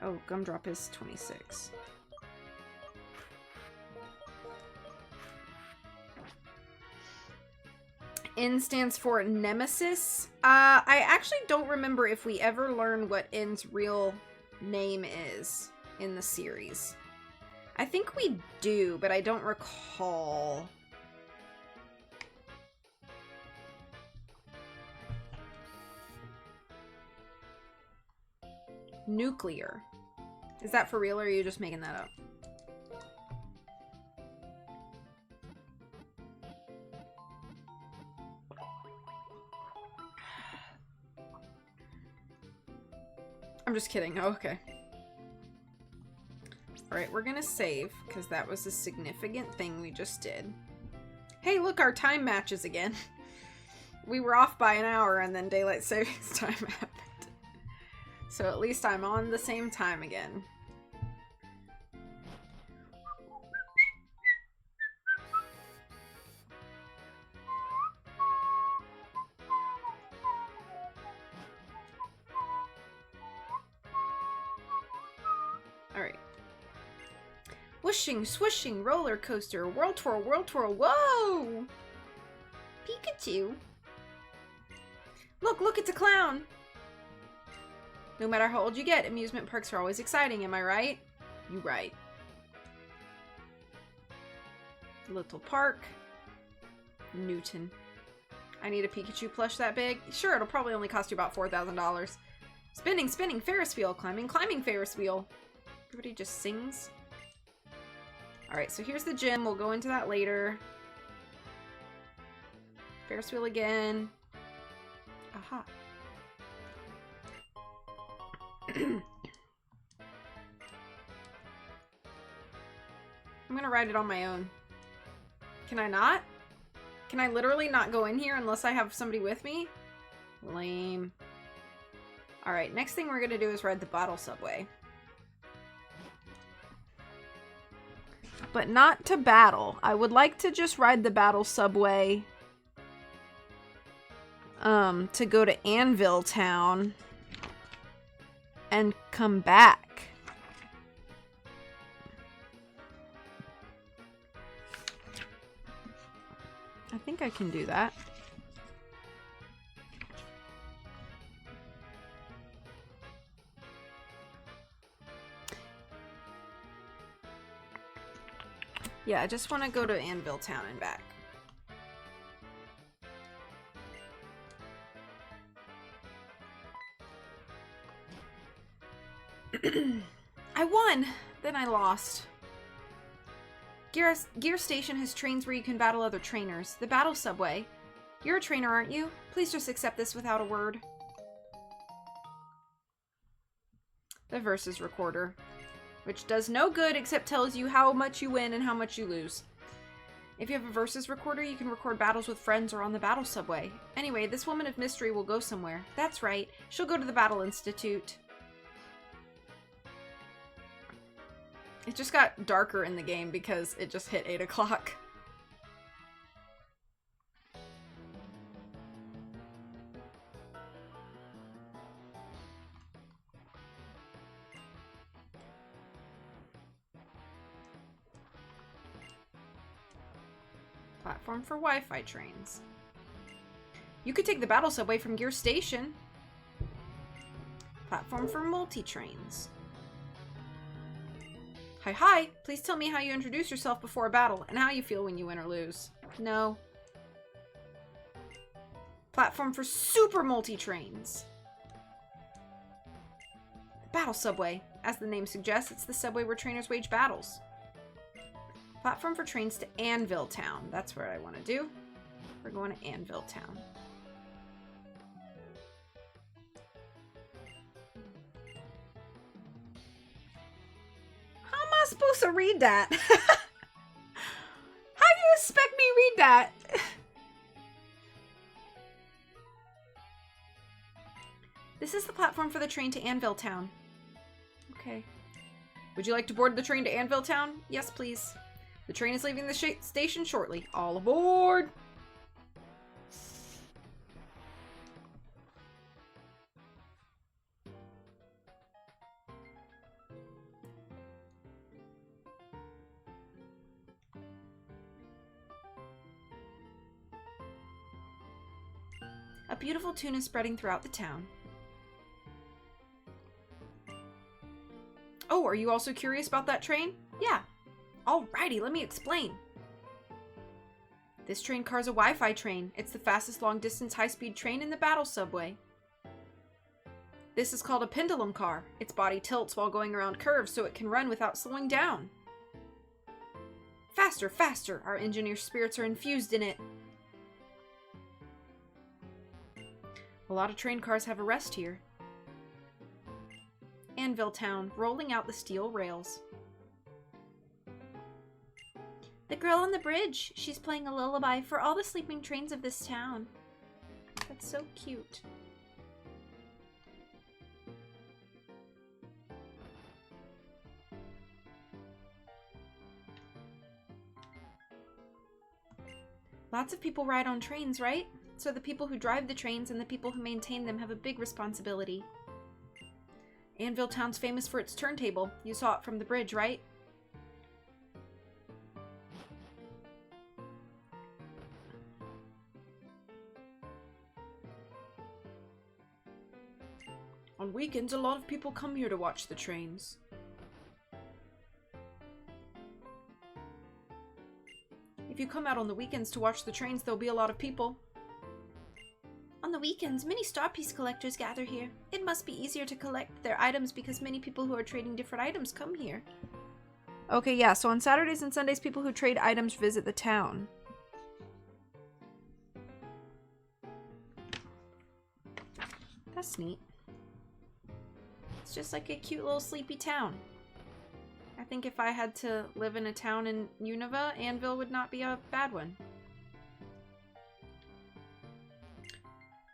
Oh, Gumdrop is 26. N stands for Nemesis. I actually don't remember if we ever learned what N's real name is in the series. I think we do, but I don't recall. Nuclear. Is that for real, or are you just making that up? I'm just kidding. Oh, okay. Alright, we're gonna save, because that was a significant thing we just did. Hey, look, our time matches again. We were off by an hour, and then daylight savings time happened. So at least I'm on the same time again. Alright. Whooshing, swooshing, roller coaster, whirl twirl, whoa! Pikachu. Look, it's a clown! No matter how old you get, amusement parks are always exciting, am I right? You right. Little Park. Newton. I need a Pikachu plush that big? Sure, it'll probably only cost you about $4,000. Spinning, Ferris wheel, climbing, Ferris wheel. Everybody just sings. Alright, so here's the gym. We'll go into that later. Ferris wheel again. Aha. I'm gonna ride it on my own. Can I not? Can I literally not go in here unless I have somebody with me? Lame. Alright, next thing we're gonna do is ride the battle subway. But not to battle. I would like to just ride the battle subway to go to Anvil Town and come back. I think I can do that. Yeah, I just want to go to Anvil Town and back. I won! Then I lost. Gear Station has trains where you can battle other trainers. The battle subway. You're a trainer, aren't you? Please just accept this without a word. The versus recorder. Which does no good except tells you how much you win and how much you lose. If you have a versus recorder, you can record battles with friends or on the battle subway. Anyway, this woman of mystery will go somewhere. That's right. She'll go to the Battle Institute. It just got darker in the game because it just hit 8 o'clock. Platform for Wi-Fi trains. You could take the battle subway from Gear Station. Platform for multi-trains. Hi, please tell me how you introduce yourself before a battle and how you feel when you win or lose. No. Platform for super multi-trains. Battle subway. As the name suggests, it's the subway where trainers wage battles. Platform for trains to Anvil Town. That's where I want to do. We're going to Anvil Town. How am I supposed to read that? How do you expect me to read that? This is the platform for the train to Anvil Town. Okay. Would you like to board the train to Anvil Town? Yes, please. The train is leaving the station shortly. All aboard! A beautiful tune is spreading throughout the town. Oh, are you also curious about that train? Yeah. Alrighty, let me explain. This train car's a Wi-Fi train. It's the fastest long-distance high-speed train in the battle subway. This is called a pendulum car. Its body tilts while going around curves so it can run without slowing down. Faster, faster! Our engineer spirits are infused in it. A lot of train cars have a rest here. Anvil Town, rolling out the steel rails. The girl on the bridge. She's playing a lullaby for all the sleeping trains of this town. That's so cute. Lots of people ride on trains, right? So the people who drive the trains and the people who maintain them have a big responsibility. Anvil Town's famous for its turntable. You saw it from the bridge, right? On weekends, a lot of people come here to watch the trains. If you come out on the weekends to watch the trains, there'll be a lot of people. On the weekends, many star piece collectors gather here. It must be easier to collect their items because many people who are trading different items come here. Okay, yeah, so on Saturdays and Sundays, people who trade items visit the town. That's neat. It's just like a cute little sleepy town. I think if I had to live in a town in Unova, Anvil would not be a bad one.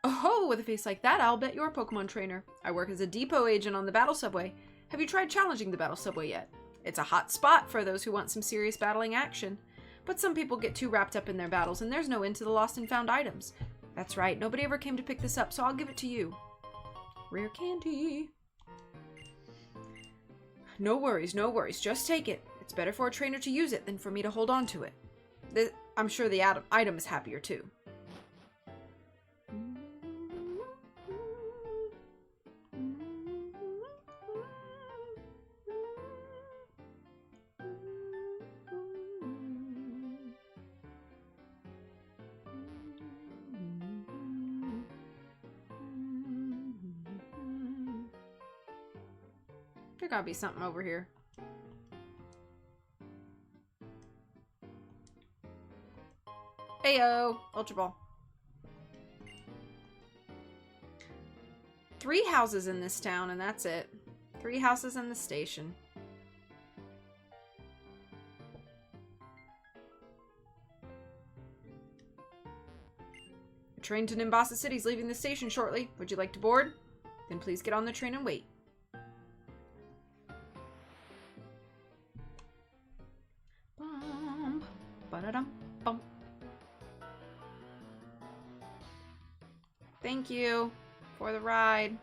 Oh, with a face like that, I'll bet you're a Pokemon trainer. I work as a depot agent on the battle subway. Have you tried challenging the battle subway yet? It's a hot spot for those who want some serious battling action. But some people get too wrapped up in their battles, and there's no end to the lost and found items. That's right, nobody ever came to pick this up, so I'll give it to you. Rare candy. No worries, no worries. Just take it. It's better for a trainer to use it than for me to hold on to it. I'm sure the item is happier too. There gotta be something over here. Heyo! Ultra Ball. 3 houses in this town, and that's it. 3 houses in the station. The train to Nimbasa City is leaving the station shortly. Would you like to board? Then please get on the train and wait. Ba-da-dum-bum. Thank you for the ride.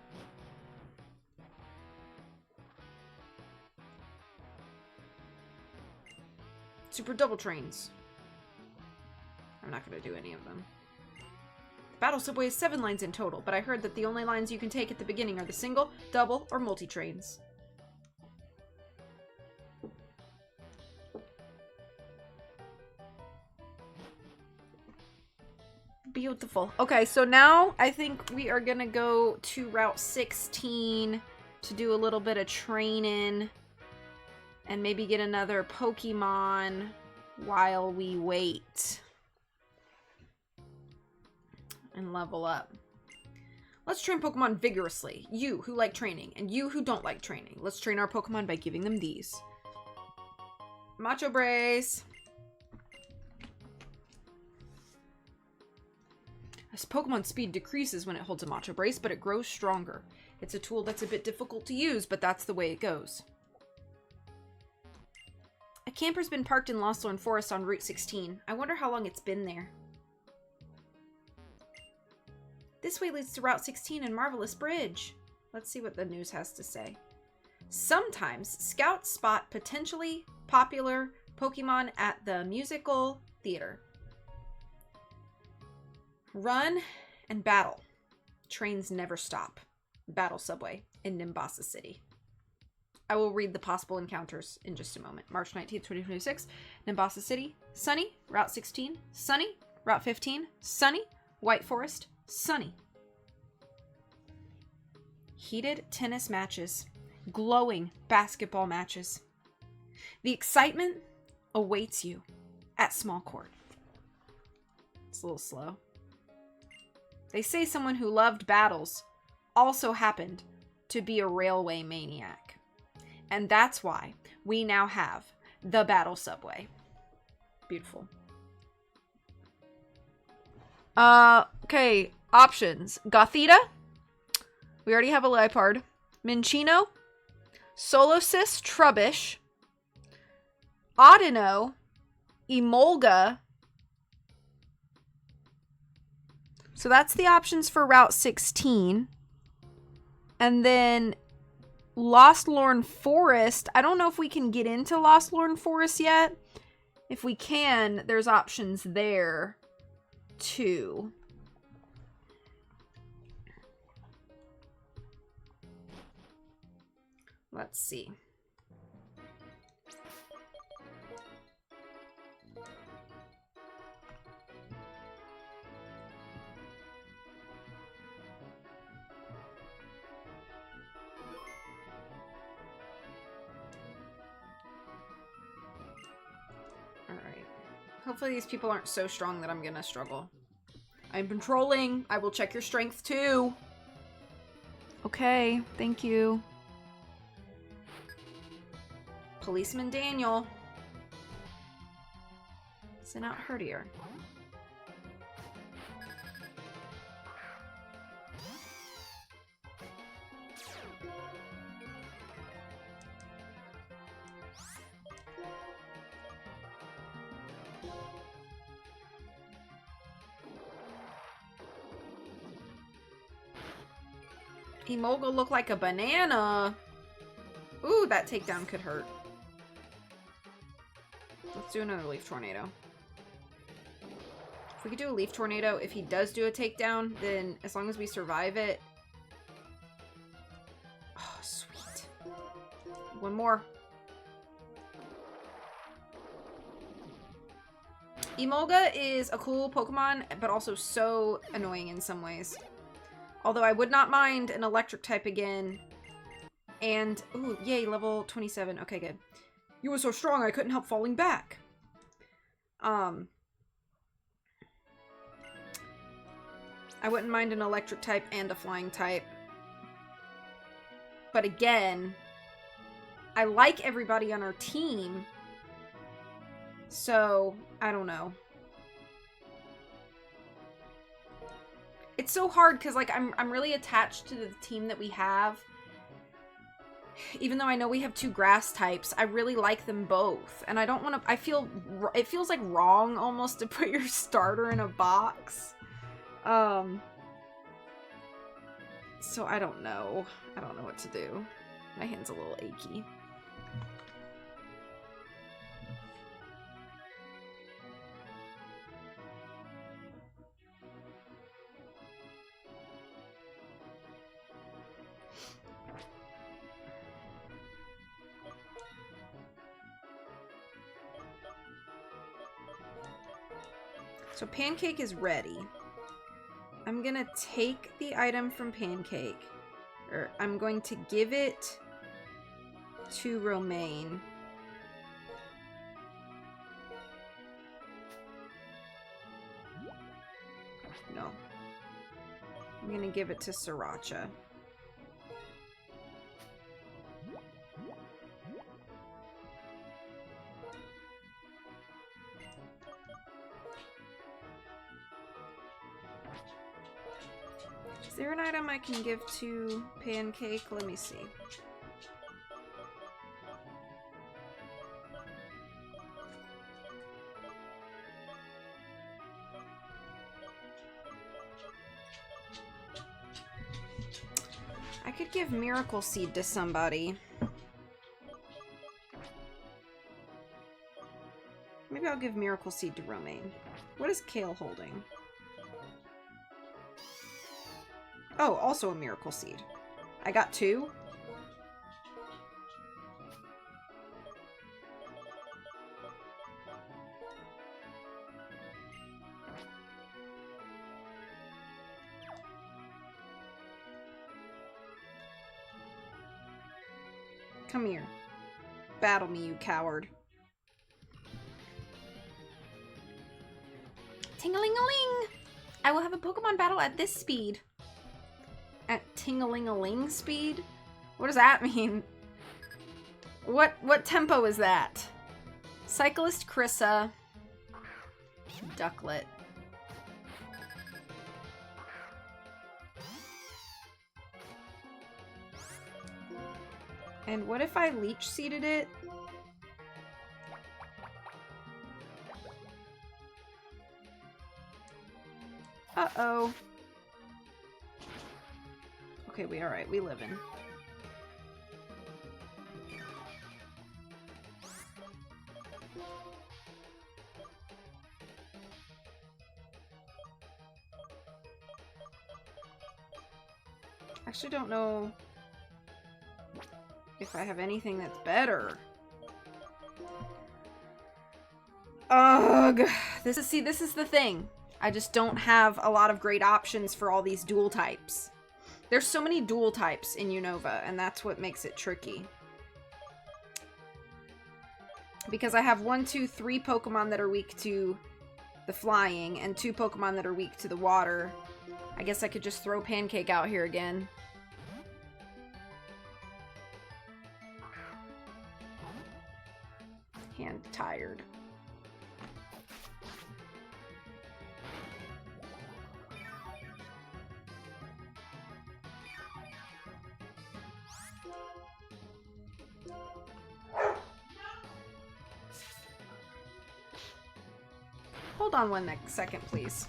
Super double trains. I'm not going to do any of them. Battle Subway is 7 lines in total, but I heard that the only lines you can take at the beginning are the single, double, or multi-trains. Beautiful. Okay, so now I think we are gonna go to Route 16 to do a little bit of training and maybe get another Pokemon while we wait and level up. Let's train Pokemon vigorously. You who like training, and you who don't like training. Let's train our Pokemon by giving them these. Macho Brace. As Pokemon speed decreases when it holds a Macho Brace, but it grows stronger. It's a tool that's a bit difficult to use, but that's the way it goes. A camper's been parked in Losthorn Forest on Route 16. I wonder how long it's been there. This way leads to Route 16 and Marvelous Bridge. Let's see what the news has to say. Sometimes scouts spot potentially popular Pokemon at the musical theater. Run and battle. Trains never stop. Battle Subway in Nimbasa City. I will read the possible encounters in just a moment. March 19th, 2026. Nimbasa City. Sunny. Route 16. Sunny. Route 15. Sunny. White Forest. Sunny. Heated tennis matches. Glowing basketball matches. The excitement awaits you at Small Court. It's a little slow. They say someone who loved battles also happened to be a railway maniac. And that's why we now have the Battle Subway. Beautiful. Okay. Options. Gothita. We already have a Liepard. Minchino. Solosis Trubbish. Audino. Emolga. So that's the options for Route 16. And then Lostlorn Forest. I don't know if we can get into Lostlorn Forest yet. If we can, there's options there too. Let's see. Alright. Hopefully these people aren't so strong that I'm gonna struggle. I'm patrolling. I will check your strength too. Okay, thank you. Policeman Daniel. Send out Herdier. Emolga look like a banana. Ooh, that takedown could hurt. Let's do another leaf tornado. If we could do a leaf tornado, if he does do a takedown, then as long as we survive it. Oh, sweet. One more. Emolga is a cool Pokemon, but also so annoying in some ways. Although I would not mind an electric type again. And, ooh, yay, level 27. Okay, good. You were so strong I couldn't help falling back. I wouldn't mind an electric type and a flying type. But again, I like everybody on our team. So, I don't know. It's so hard because, like, I'm really attached to the team that we have. Even though I know we have 2 grass types, I really like them both. And I don't want to... it feels like wrong almost to put your starter in a box. So I don't know. I don't know what to do. My hand's a little achy. So Pancake is ready. I'm gonna take the item from Pancake. Or I'm going to give it to Romaine. No. I'm gonna give it to Sriracha. Is there an item I can give to Pancake? Let me see. I could give Miracle Seed to somebody. Maybe I'll give Miracle Seed to Romaine. What is Kale holding? Oh, also a Miracle Seed. I got 2. Come here. Battle me, you coward. Ting-a-ling-a-ling! I will have a Pokemon battle at this speed. At ting-a-ling-a-ling speed? What does that mean? What tempo is that? Cyclist Krissa. Ducklet. And what if I leech seeded it? Uh-oh. Okay, we alright. We living. Actually don't know if I have anything that's better. Ugh. This is the thing. I just don't have a lot of great options for all these dual types. There's so many dual types in Unova, and that's what makes it tricky. Because I have 1, 2, 3 Pokemon that are weak to the flying and 2 Pokemon that are weak to the water. I guess I could just throw Pancake out here again. Hand tired. Hold on one second, please.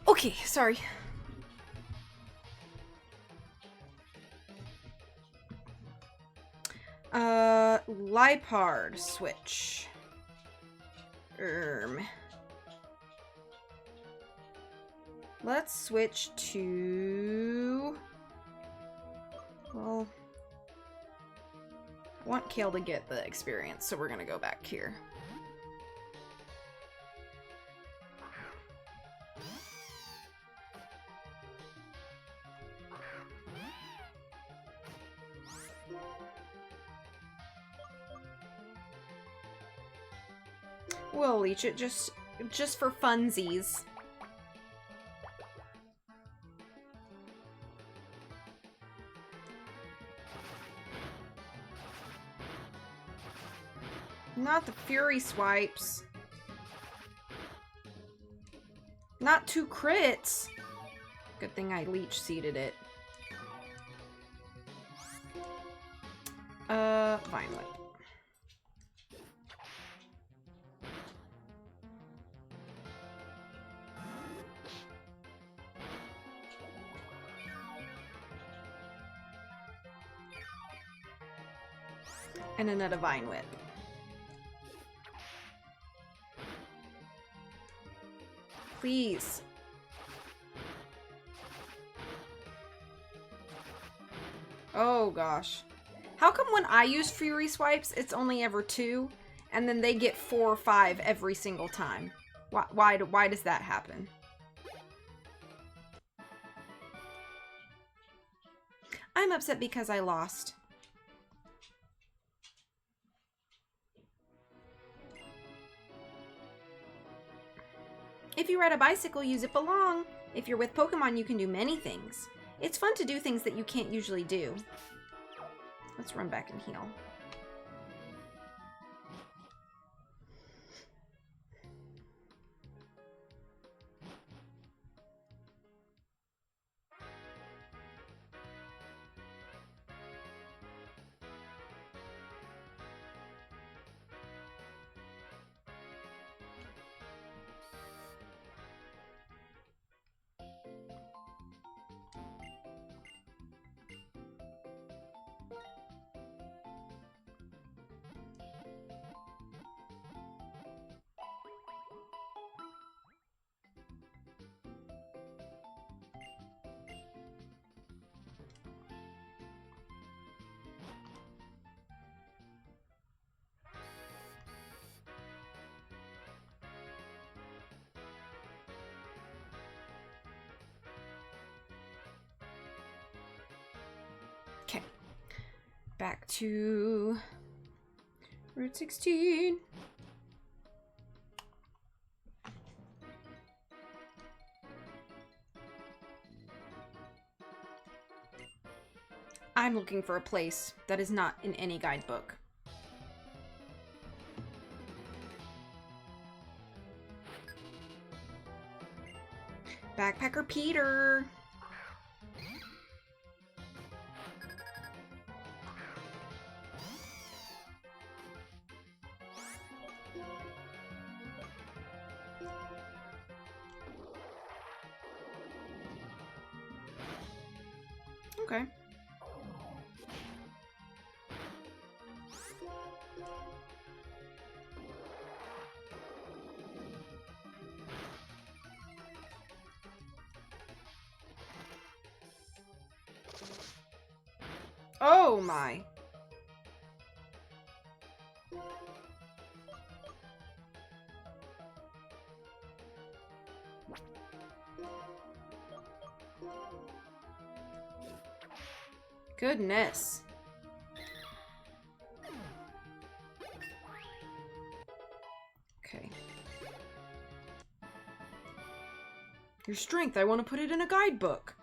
Okay, sorry. Lipard switch. Let's switch to... Well... I want Kale to get the experience, so we're gonna go back here. We'll leech it just for funsies. Not the Fury Swipes. Not 2 crits. Good thing I leech seeded it. Violet. And another Vine Whip. Please. Oh gosh. How come when I use Fury Swipes, it's only ever 2, and then they get 4 or 5 every single time? Why does that happen? I'm upset because I lost. If you ride a bicycle, use it belong. If you're with Pokemon, you can do many things. It's fun to do things that you can't usually do. Let's run back and heal. Back to Route 16. I'm looking for a place that is not in any guidebook. Backpacker Peter. Okay. Oh my. Goodness. Okay. Your strength, I want to put it in a guidebook.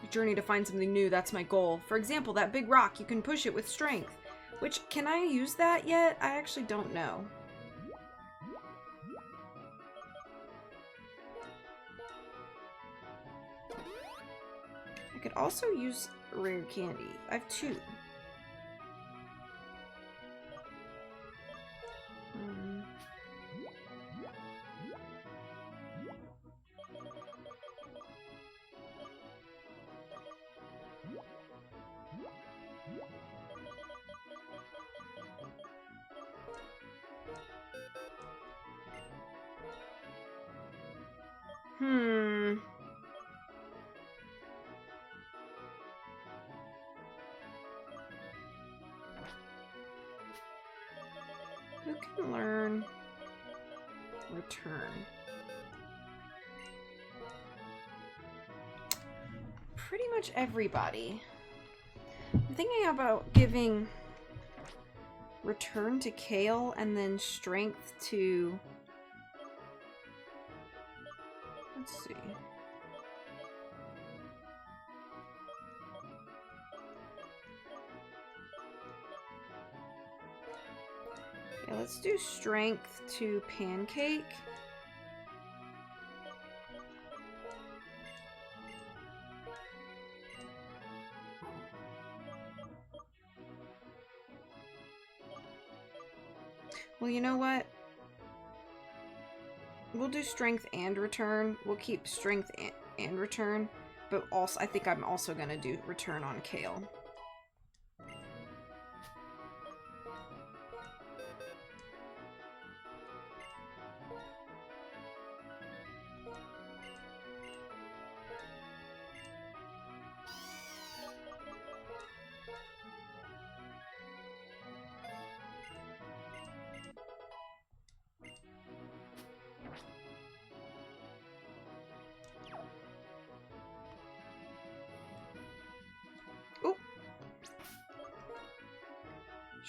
Your journey to find something new, that's my goal. For example, that big rock, you can push it with strength. Which, can I use that yet? I actually don't know. I could also use rare candy. I have 2. Who can learn return? Pretty much everybody. I'm thinking about giving return to Kale and then strength to... Let's see. Yeah, let's do strength to Pancake. Well, you know what? We'll do strength and return. We'll keep strength and return, but also I think I'm also going to do return on Kale.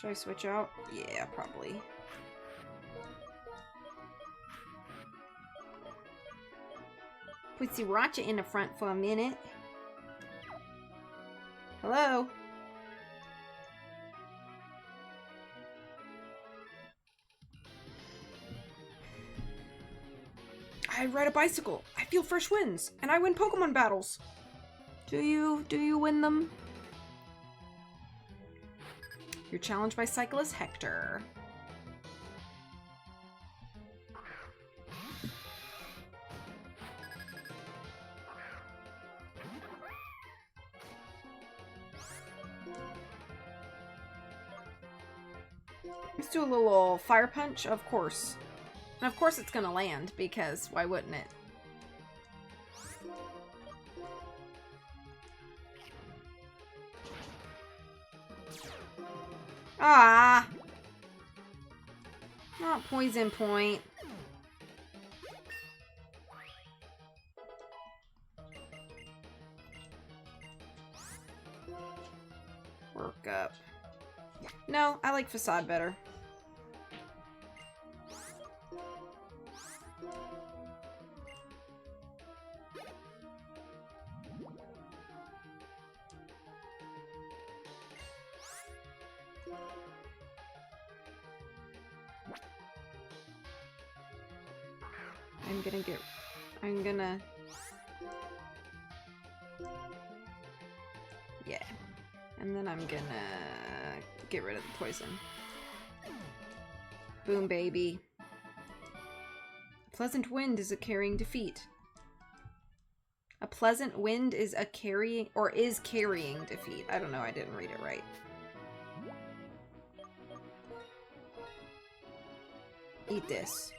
Should I switch out? Yeah, probably. Put Sriracha in the front for a minute. Hello? I ride a bicycle. I feel fresh winds. And I win Pokemon battles. Do you win them? You're challenged by cyclist Hector. Let's do a little fire punch, of course. And of course it's gonna land, because why wouldn't it? Ah! Not poison point. Work up. No, I like Facade better. I'm gonna... Yeah. And then I'm gonna get rid of the poison. Boom, baby. A pleasant wind is a carrying defeat. A pleasant wind is a carrying, or is carrying defeat. I don't know, I didn't read it right. Eat this.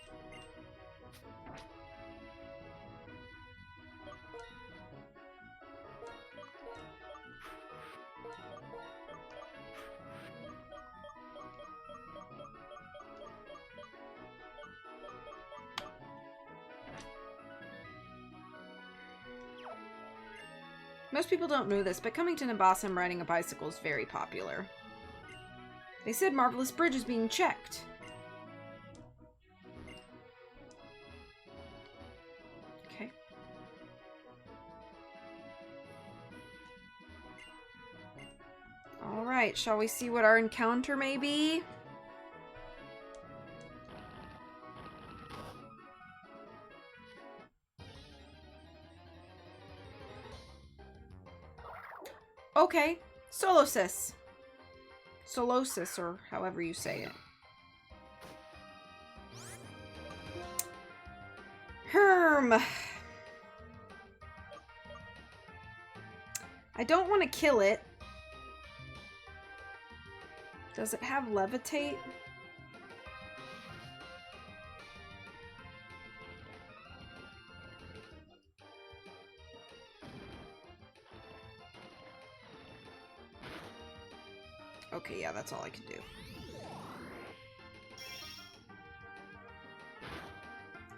Most people don't know this, but coming to Nimbasa and riding a bicycle is very popular. They said Marvelous Bridge is being checked. Okay. Alright, shall we see what our encounter may be? Okay, Solosis. Solosis, or however you say it. I don't want to kill it. Does it have levitate? Okay, yeah, that's all I can do.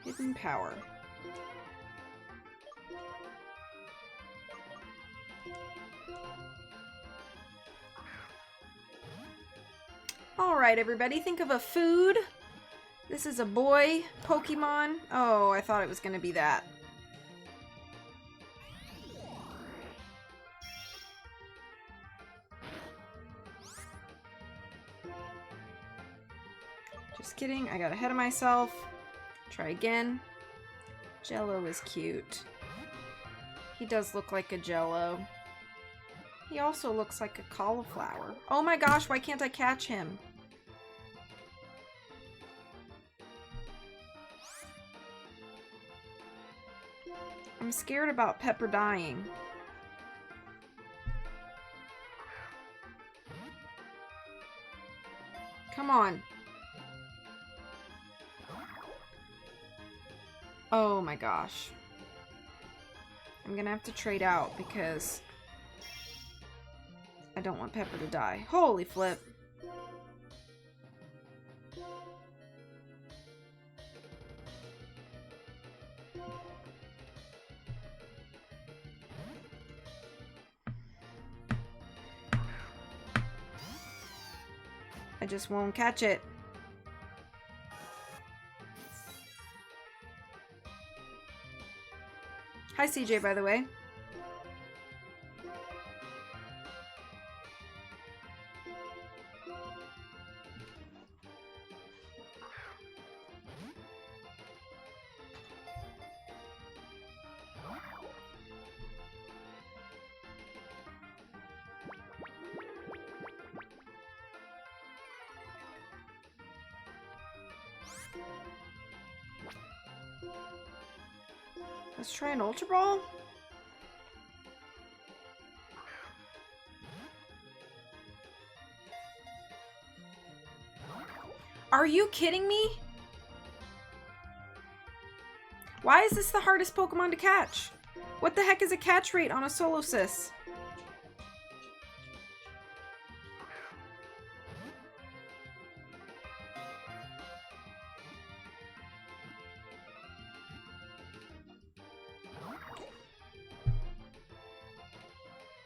Hidden power. Alright, everybody, think of a food. This is a boy Pokemon. Oh, I thought it was going to be that. Just kidding, I got ahead of myself. Try again. Jello is cute. He does look like a Jello. He also looks like a cauliflower. Oh my gosh, why can't I catch him? I'm scared about Pepper dying. Come on. Oh my gosh. I'm gonna have to trade out because I don't want Pepper to die. Holy flip. I just won't catch it. Hi, CJ, by the way. Let's try an Ultra Ball. Are you kidding me? Why is this the hardest Pokemon to catch? What the heck is a catch rate on a Solosis?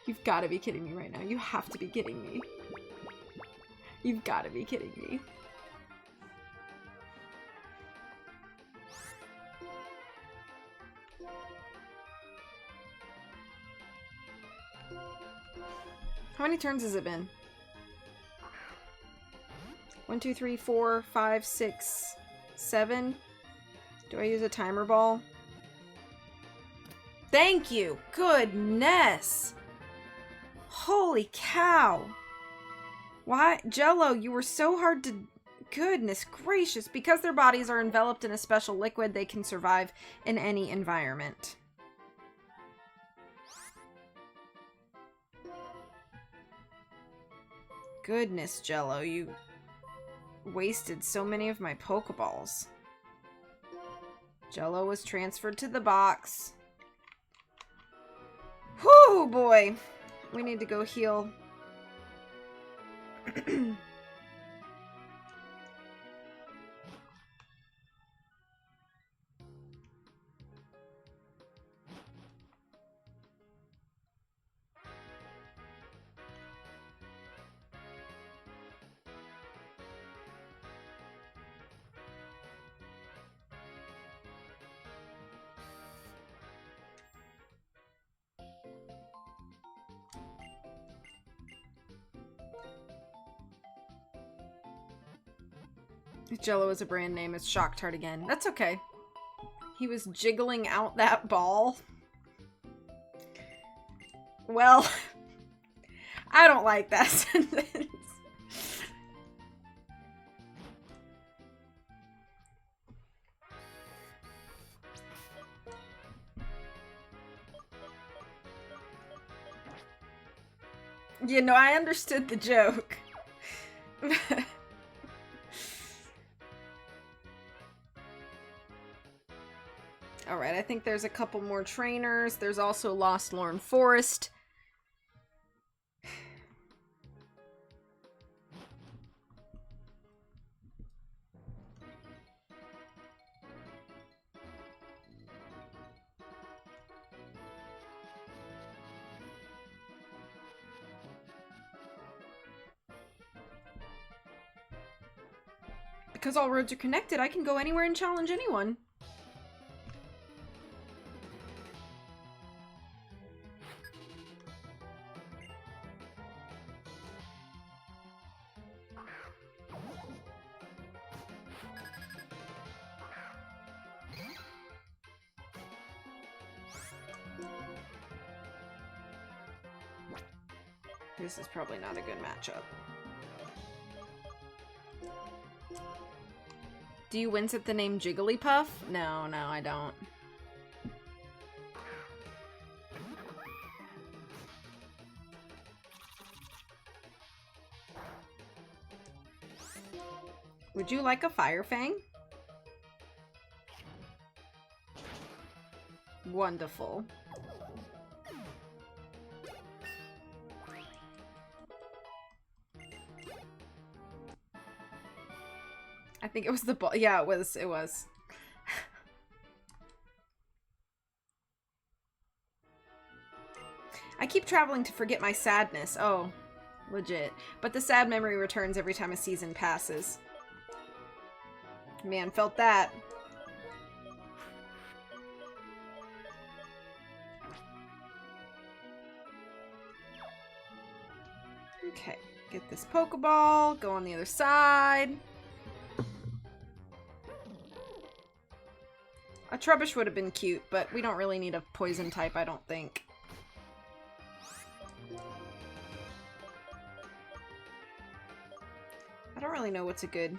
You've got to be kidding me right now. You have to be kidding me. You've got to be kidding me. How many turns has it been? 1, 2, 3, 4, 5, 6, 7. Do I use a timer ball? Thank you! Goodness! Holy cow! Why? Jello, you were so hard to... Goodness gracious. Because their bodies are enveloped in a special liquid, they can survive in any environment. Goodness, Jello, you wasted so many of my Pokeballs. Jello was transferred to the box. Whew, boy. We need to go heal. Jello is a brand name. It's Shocktart again. That's okay. He was jiggling out that ball. Well, I don't like that sentence. You know, I understood the joke. Alright, I think there's a couple more trainers. There's also Lost Lorn Forest. Because all roads are connected, I can go anywhere and challenge anyone. This is probably not a good matchup. Do you wince at the name Jigglypuff? No, no, I don't. Would you like a Fire Fang? Wonderful. I think it was the ball. Yeah, it was. It was. I keep traveling to forget my sadness. Oh, legit. But the sad memory returns every time a season passes. Man, felt that. Okay, get this Pokeball, go on the other side. A Trubbish would have been cute, but we don't really need a poison type, I don't think. I don't really know what's a good...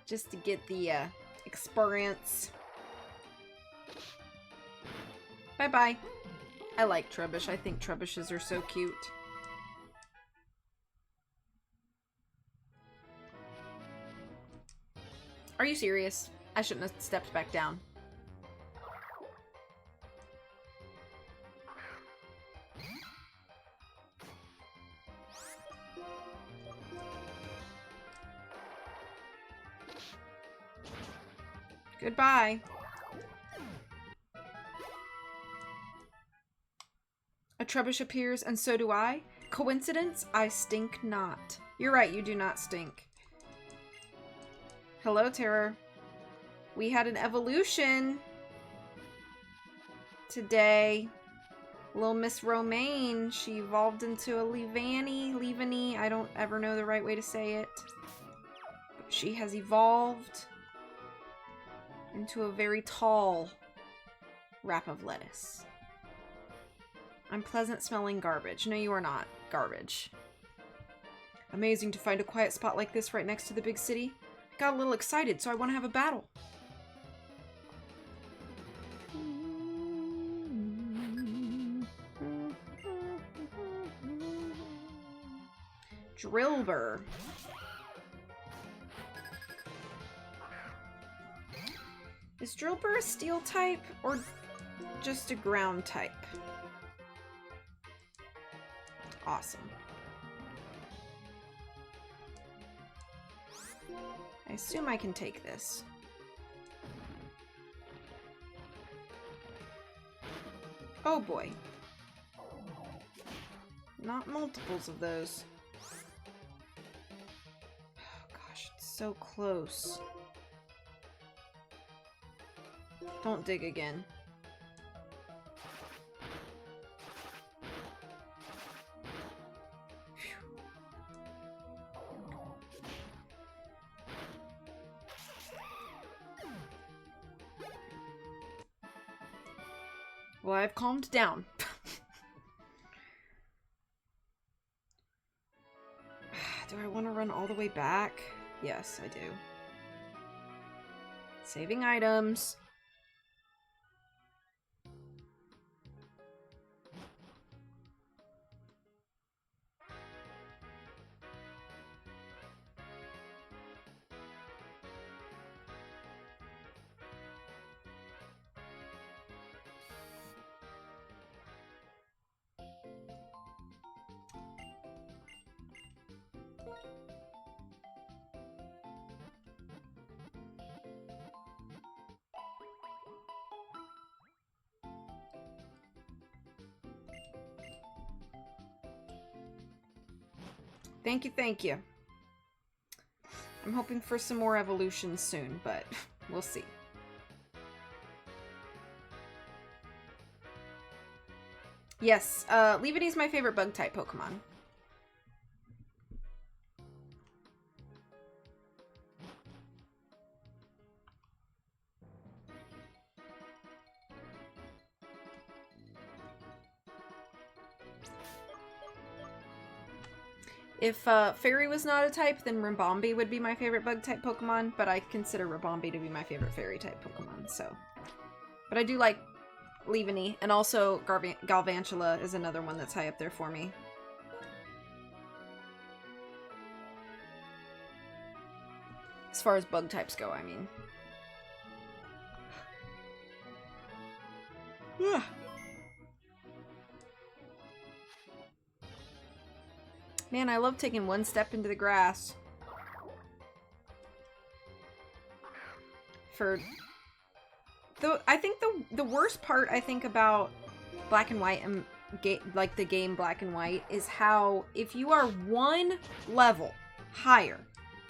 Just to get the experience. Bye-bye. I like Trubbish. I think Trubbishes are so cute. Are you serious? I shouldn't have stepped back down. Goodbye. A trebuch appears, and so do I. Coincidence? I stink not. You're right, you do not stink. Hello, Terror. We had an evolution today. Little Miss Romaine, she evolved into a Leavanny. I don't ever know the right way to say it. But she has evolved into a very tall wrap of lettuce. I'm pleasant smelling garbage. No, you are not garbage. Amazing to find a quiet spot like this right next to the big city. Got a little excited, so I want to have a battle. Drillbur. Is Drillbur a steel type or just a ground type? Awesome. I assume I can take this. Oh boy. Not multiples of those. Oh gosh, it's so close. Don't dig again. Well, I've calmed down. Do I want to run all the way back? Yes, I do. Saving items. Thank you, thank you. I'm hoping for some more evolutions soon, but we'll see. Yes, Leavanny's my favorite bug-type Pokemon. If Fairy was not a type, then Ribombee would be my favorite bug-type Pokemon, but I consider Ribombee to be my favorite Fairy-type Pokemon, so. But I do like Leavanny, and also Galvantula is another one that's high up there for me. As far as bug types go, I mean. Man, I love taking one step into the grass. I think the worst part I think about Black and White and like the game Black and White is how if you are one level higher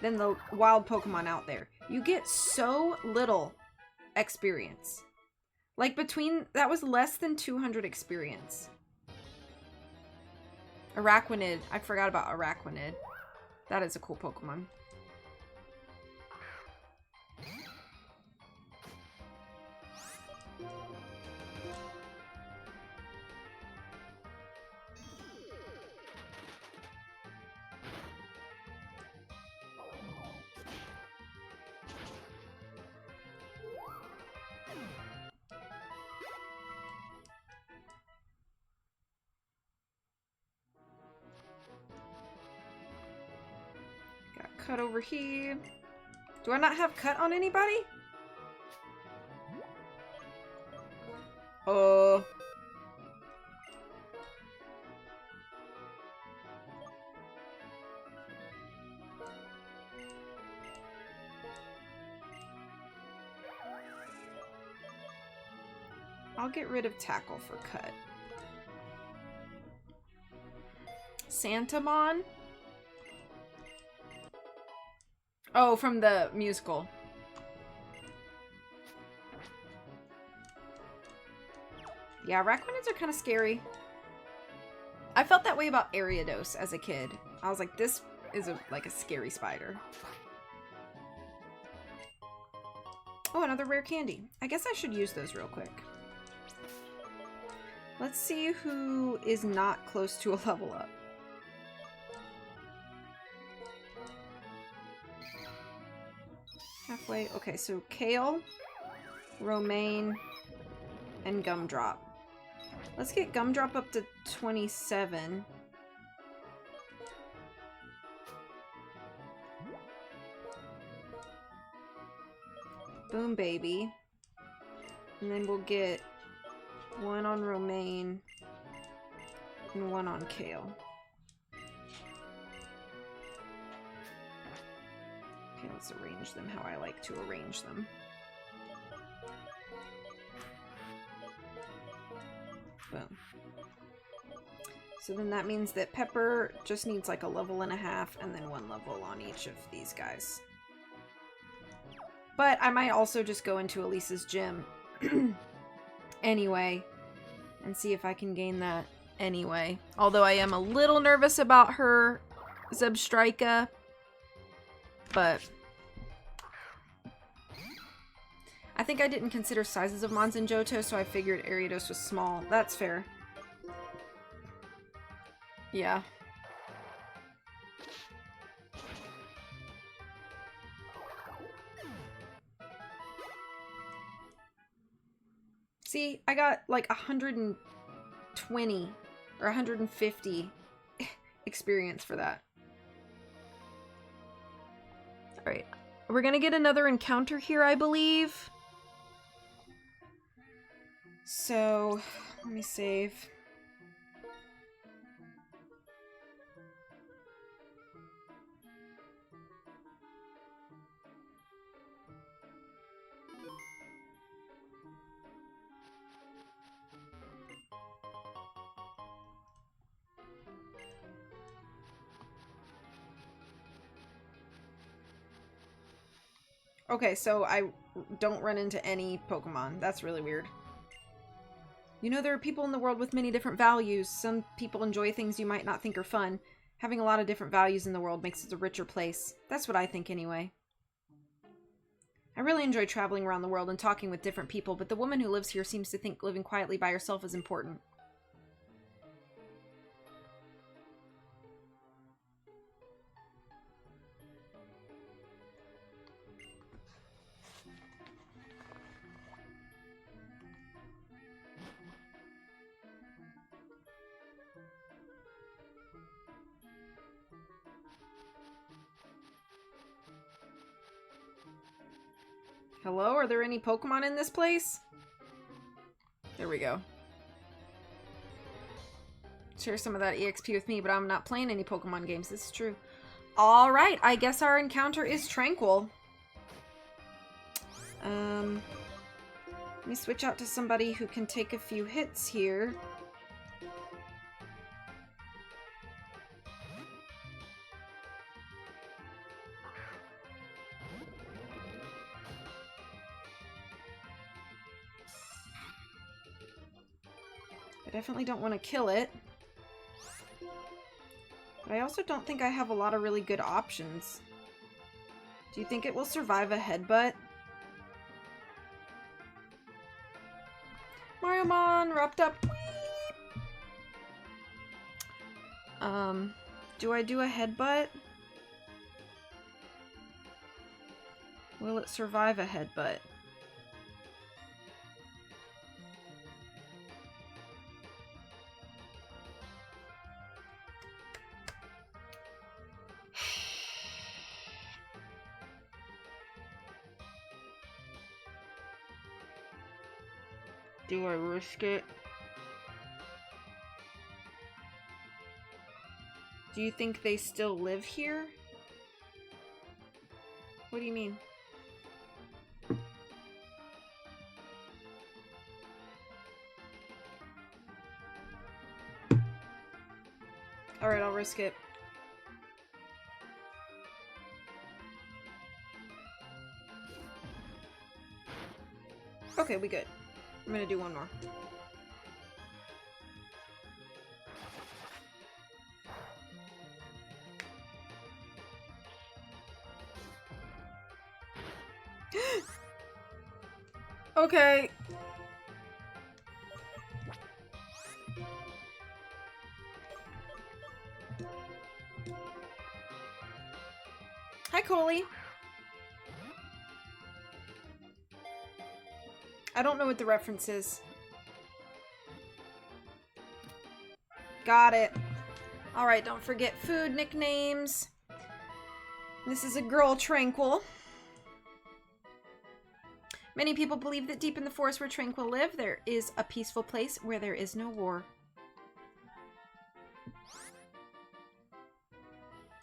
than the wild Pokemon out there, you get so little experience. Like that was less than 200 experience. Araquanid. I forgot about Araquanid. That is a cool Pokemon. Cut over here. Do I not have cut on anybody? I'll get rid of tackle for cut. Santamon? Oh, from the musical. Yeah, Raccoonids are kind of scary. I felt that way about Ariados as a kid. I was like, this is like a scary spider. Oh, another rare candy. I guess I should use those real quick. Let's see who is not close to a level up. Halfway. Okay, so Kale, Romaine, and Gumdrop. Let's get Gumdrop up to 27. Boom Baby. And then we'll get one on Romaine and one on Kale. Okay, let's arrange them how I like to arrange them. Boom. So then that means that Pepper just needs like a level and a half and then one level on each of these guys. But I might also just go into Elisa's gym anyway and see if I can gain that anyway. Although I am a little nervous about her Zebstrika, but I think I didn't consider sizes of Mons and Johto, so I figured Ariados was small. That's fair. Yeah. See, I got like 120 or 150 experience for that. Alright. We're gonna get another encounter here, I believe. So, let me save. Okay, so I don't run into any Pokemon. That's really weird. You know, there are people in the world with many different values. Some people enjoy things you might not think are fun. Having a lot of different values in the world makes it a richer place. That's what I think anyway. I really enjoy traveling around the world and talking with different people, but the woman who lives here seems to think living quietly by herself is important. Hello? Are there any Pokemon in this place? There we go. Share some of that EXP with me, but I'm not playing any Pokemon games. This is true. Alright, I guess our encounter is Tranquil. Let me switch out to somebody who can take a few hits here. I definitely don't want to kill it. But I also don't think I have a lot of really good options. Do you think it will survive a headbutt? Mariamon, wrapped up. Do I do a headbutt? Will it survive a headbutt? Do I risk it? Do you think they still live here? What do you mean? Alright, I'll risk it. Okay, we good. I'm gonna do one more. Okay. Hi, Coley. I don't know what the reference is. Got it. Alright, don't forget food nicknames. This is a girl, Tranquil. Many people believe that deep in the forest where Tranquil live, there is a peaceful place where there is no war.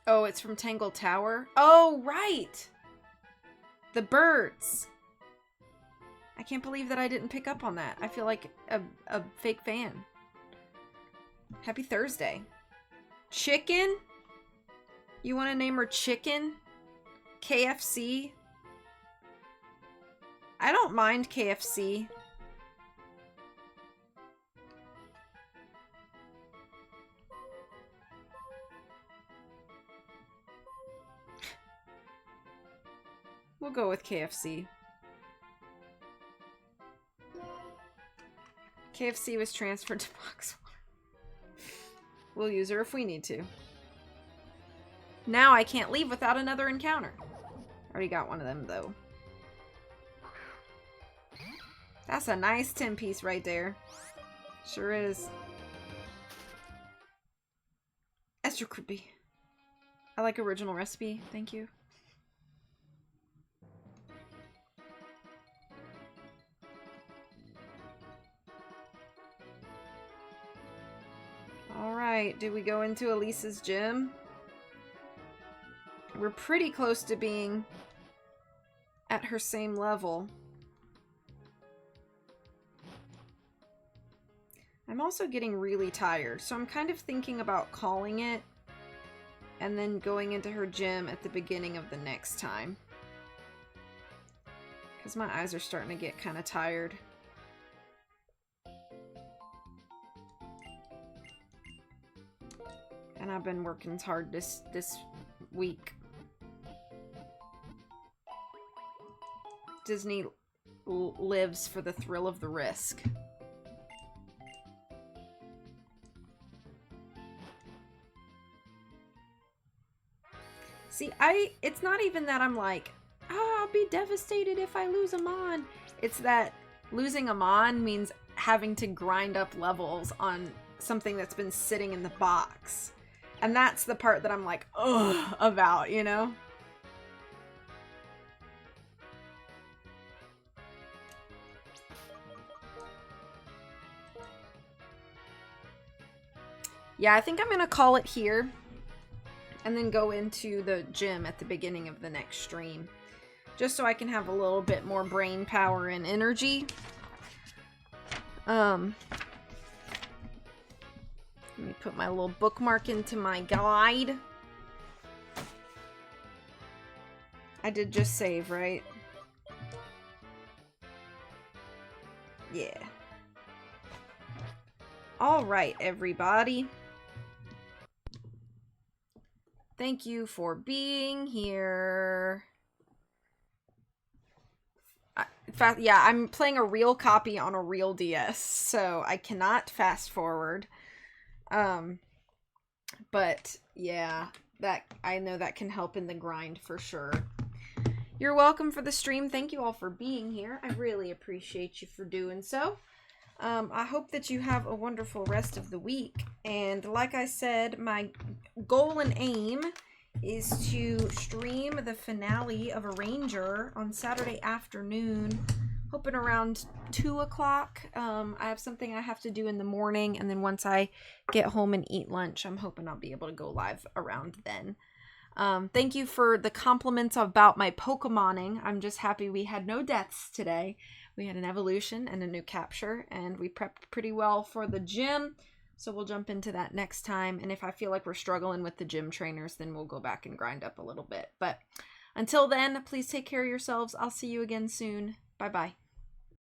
Oh, it's from Tangled Tower? Oh, right! The birds. I can't believe that I didn't pick up on that. I feel like a fake fan. Happy Thursday. Chicken? You want to name her Chicken? KFC? I don't mind KFC. We'll go with KFC. KFC was transferred to Box 1. We'll use her if we need to. Now I can't leave without another encounter. Already got one of them, though. That's a nice 10-piece right there. Sure is. Extra creepy. I like original recipe. Thank you. Alright, do we go into Elisa's gym? We're pretty close to being at her same level. I'm also getting really tired, so I'm kind of thinking about calling it and then going into her gym at the beginning of the next time. Because my eyes are starting to get kind of tired. And I've been working hard this week. Disney lives for the thrill of the risk. See, it's not even that I'm like, oh, I'll be devastated if I lose Amon. It's that losing Amon means having to grind up levels on something that's been sitting in the box. And that's the part that I'm like, ugh, about, you know? Yeah, I think I'm gonna call it here. And then go into the gym at the beginning of the next stream. Just so I can have a little bit more brain power and energy. Let me put my little bookmark into my guide. I did just save, right? Yeah. Alright, everybody. Thank you for being here. Yeah, I'm playing a real copy on a real DS, so I cannot fast forward. But yeah, that I know that can help in the grind for sure. You're welcome for the stream. Thank you all for being here. I really appreciate you for doing so. I hope that you have a wonderful rest of the week. And like I said, my goal and aim is to stream the finale of Arranger on Saturday afternoon, hoping around 2 o'clock. I have something I have to do in the morning, and then once I get home and eat lunch, I'm hoping I'll be able to go live around then. Thank you for the compliments about my Pokemoning. I'm just happy we had no deaths today. We had an evolution and a new capture, and we prepped pretty well for the gym. So we'll jump into that next time. And if I feel like we're struggling with the gym trainers, then we'll go back and grind up a little bit. But until then, please take care of yourselves. I'll see you again soon. Bye-bye.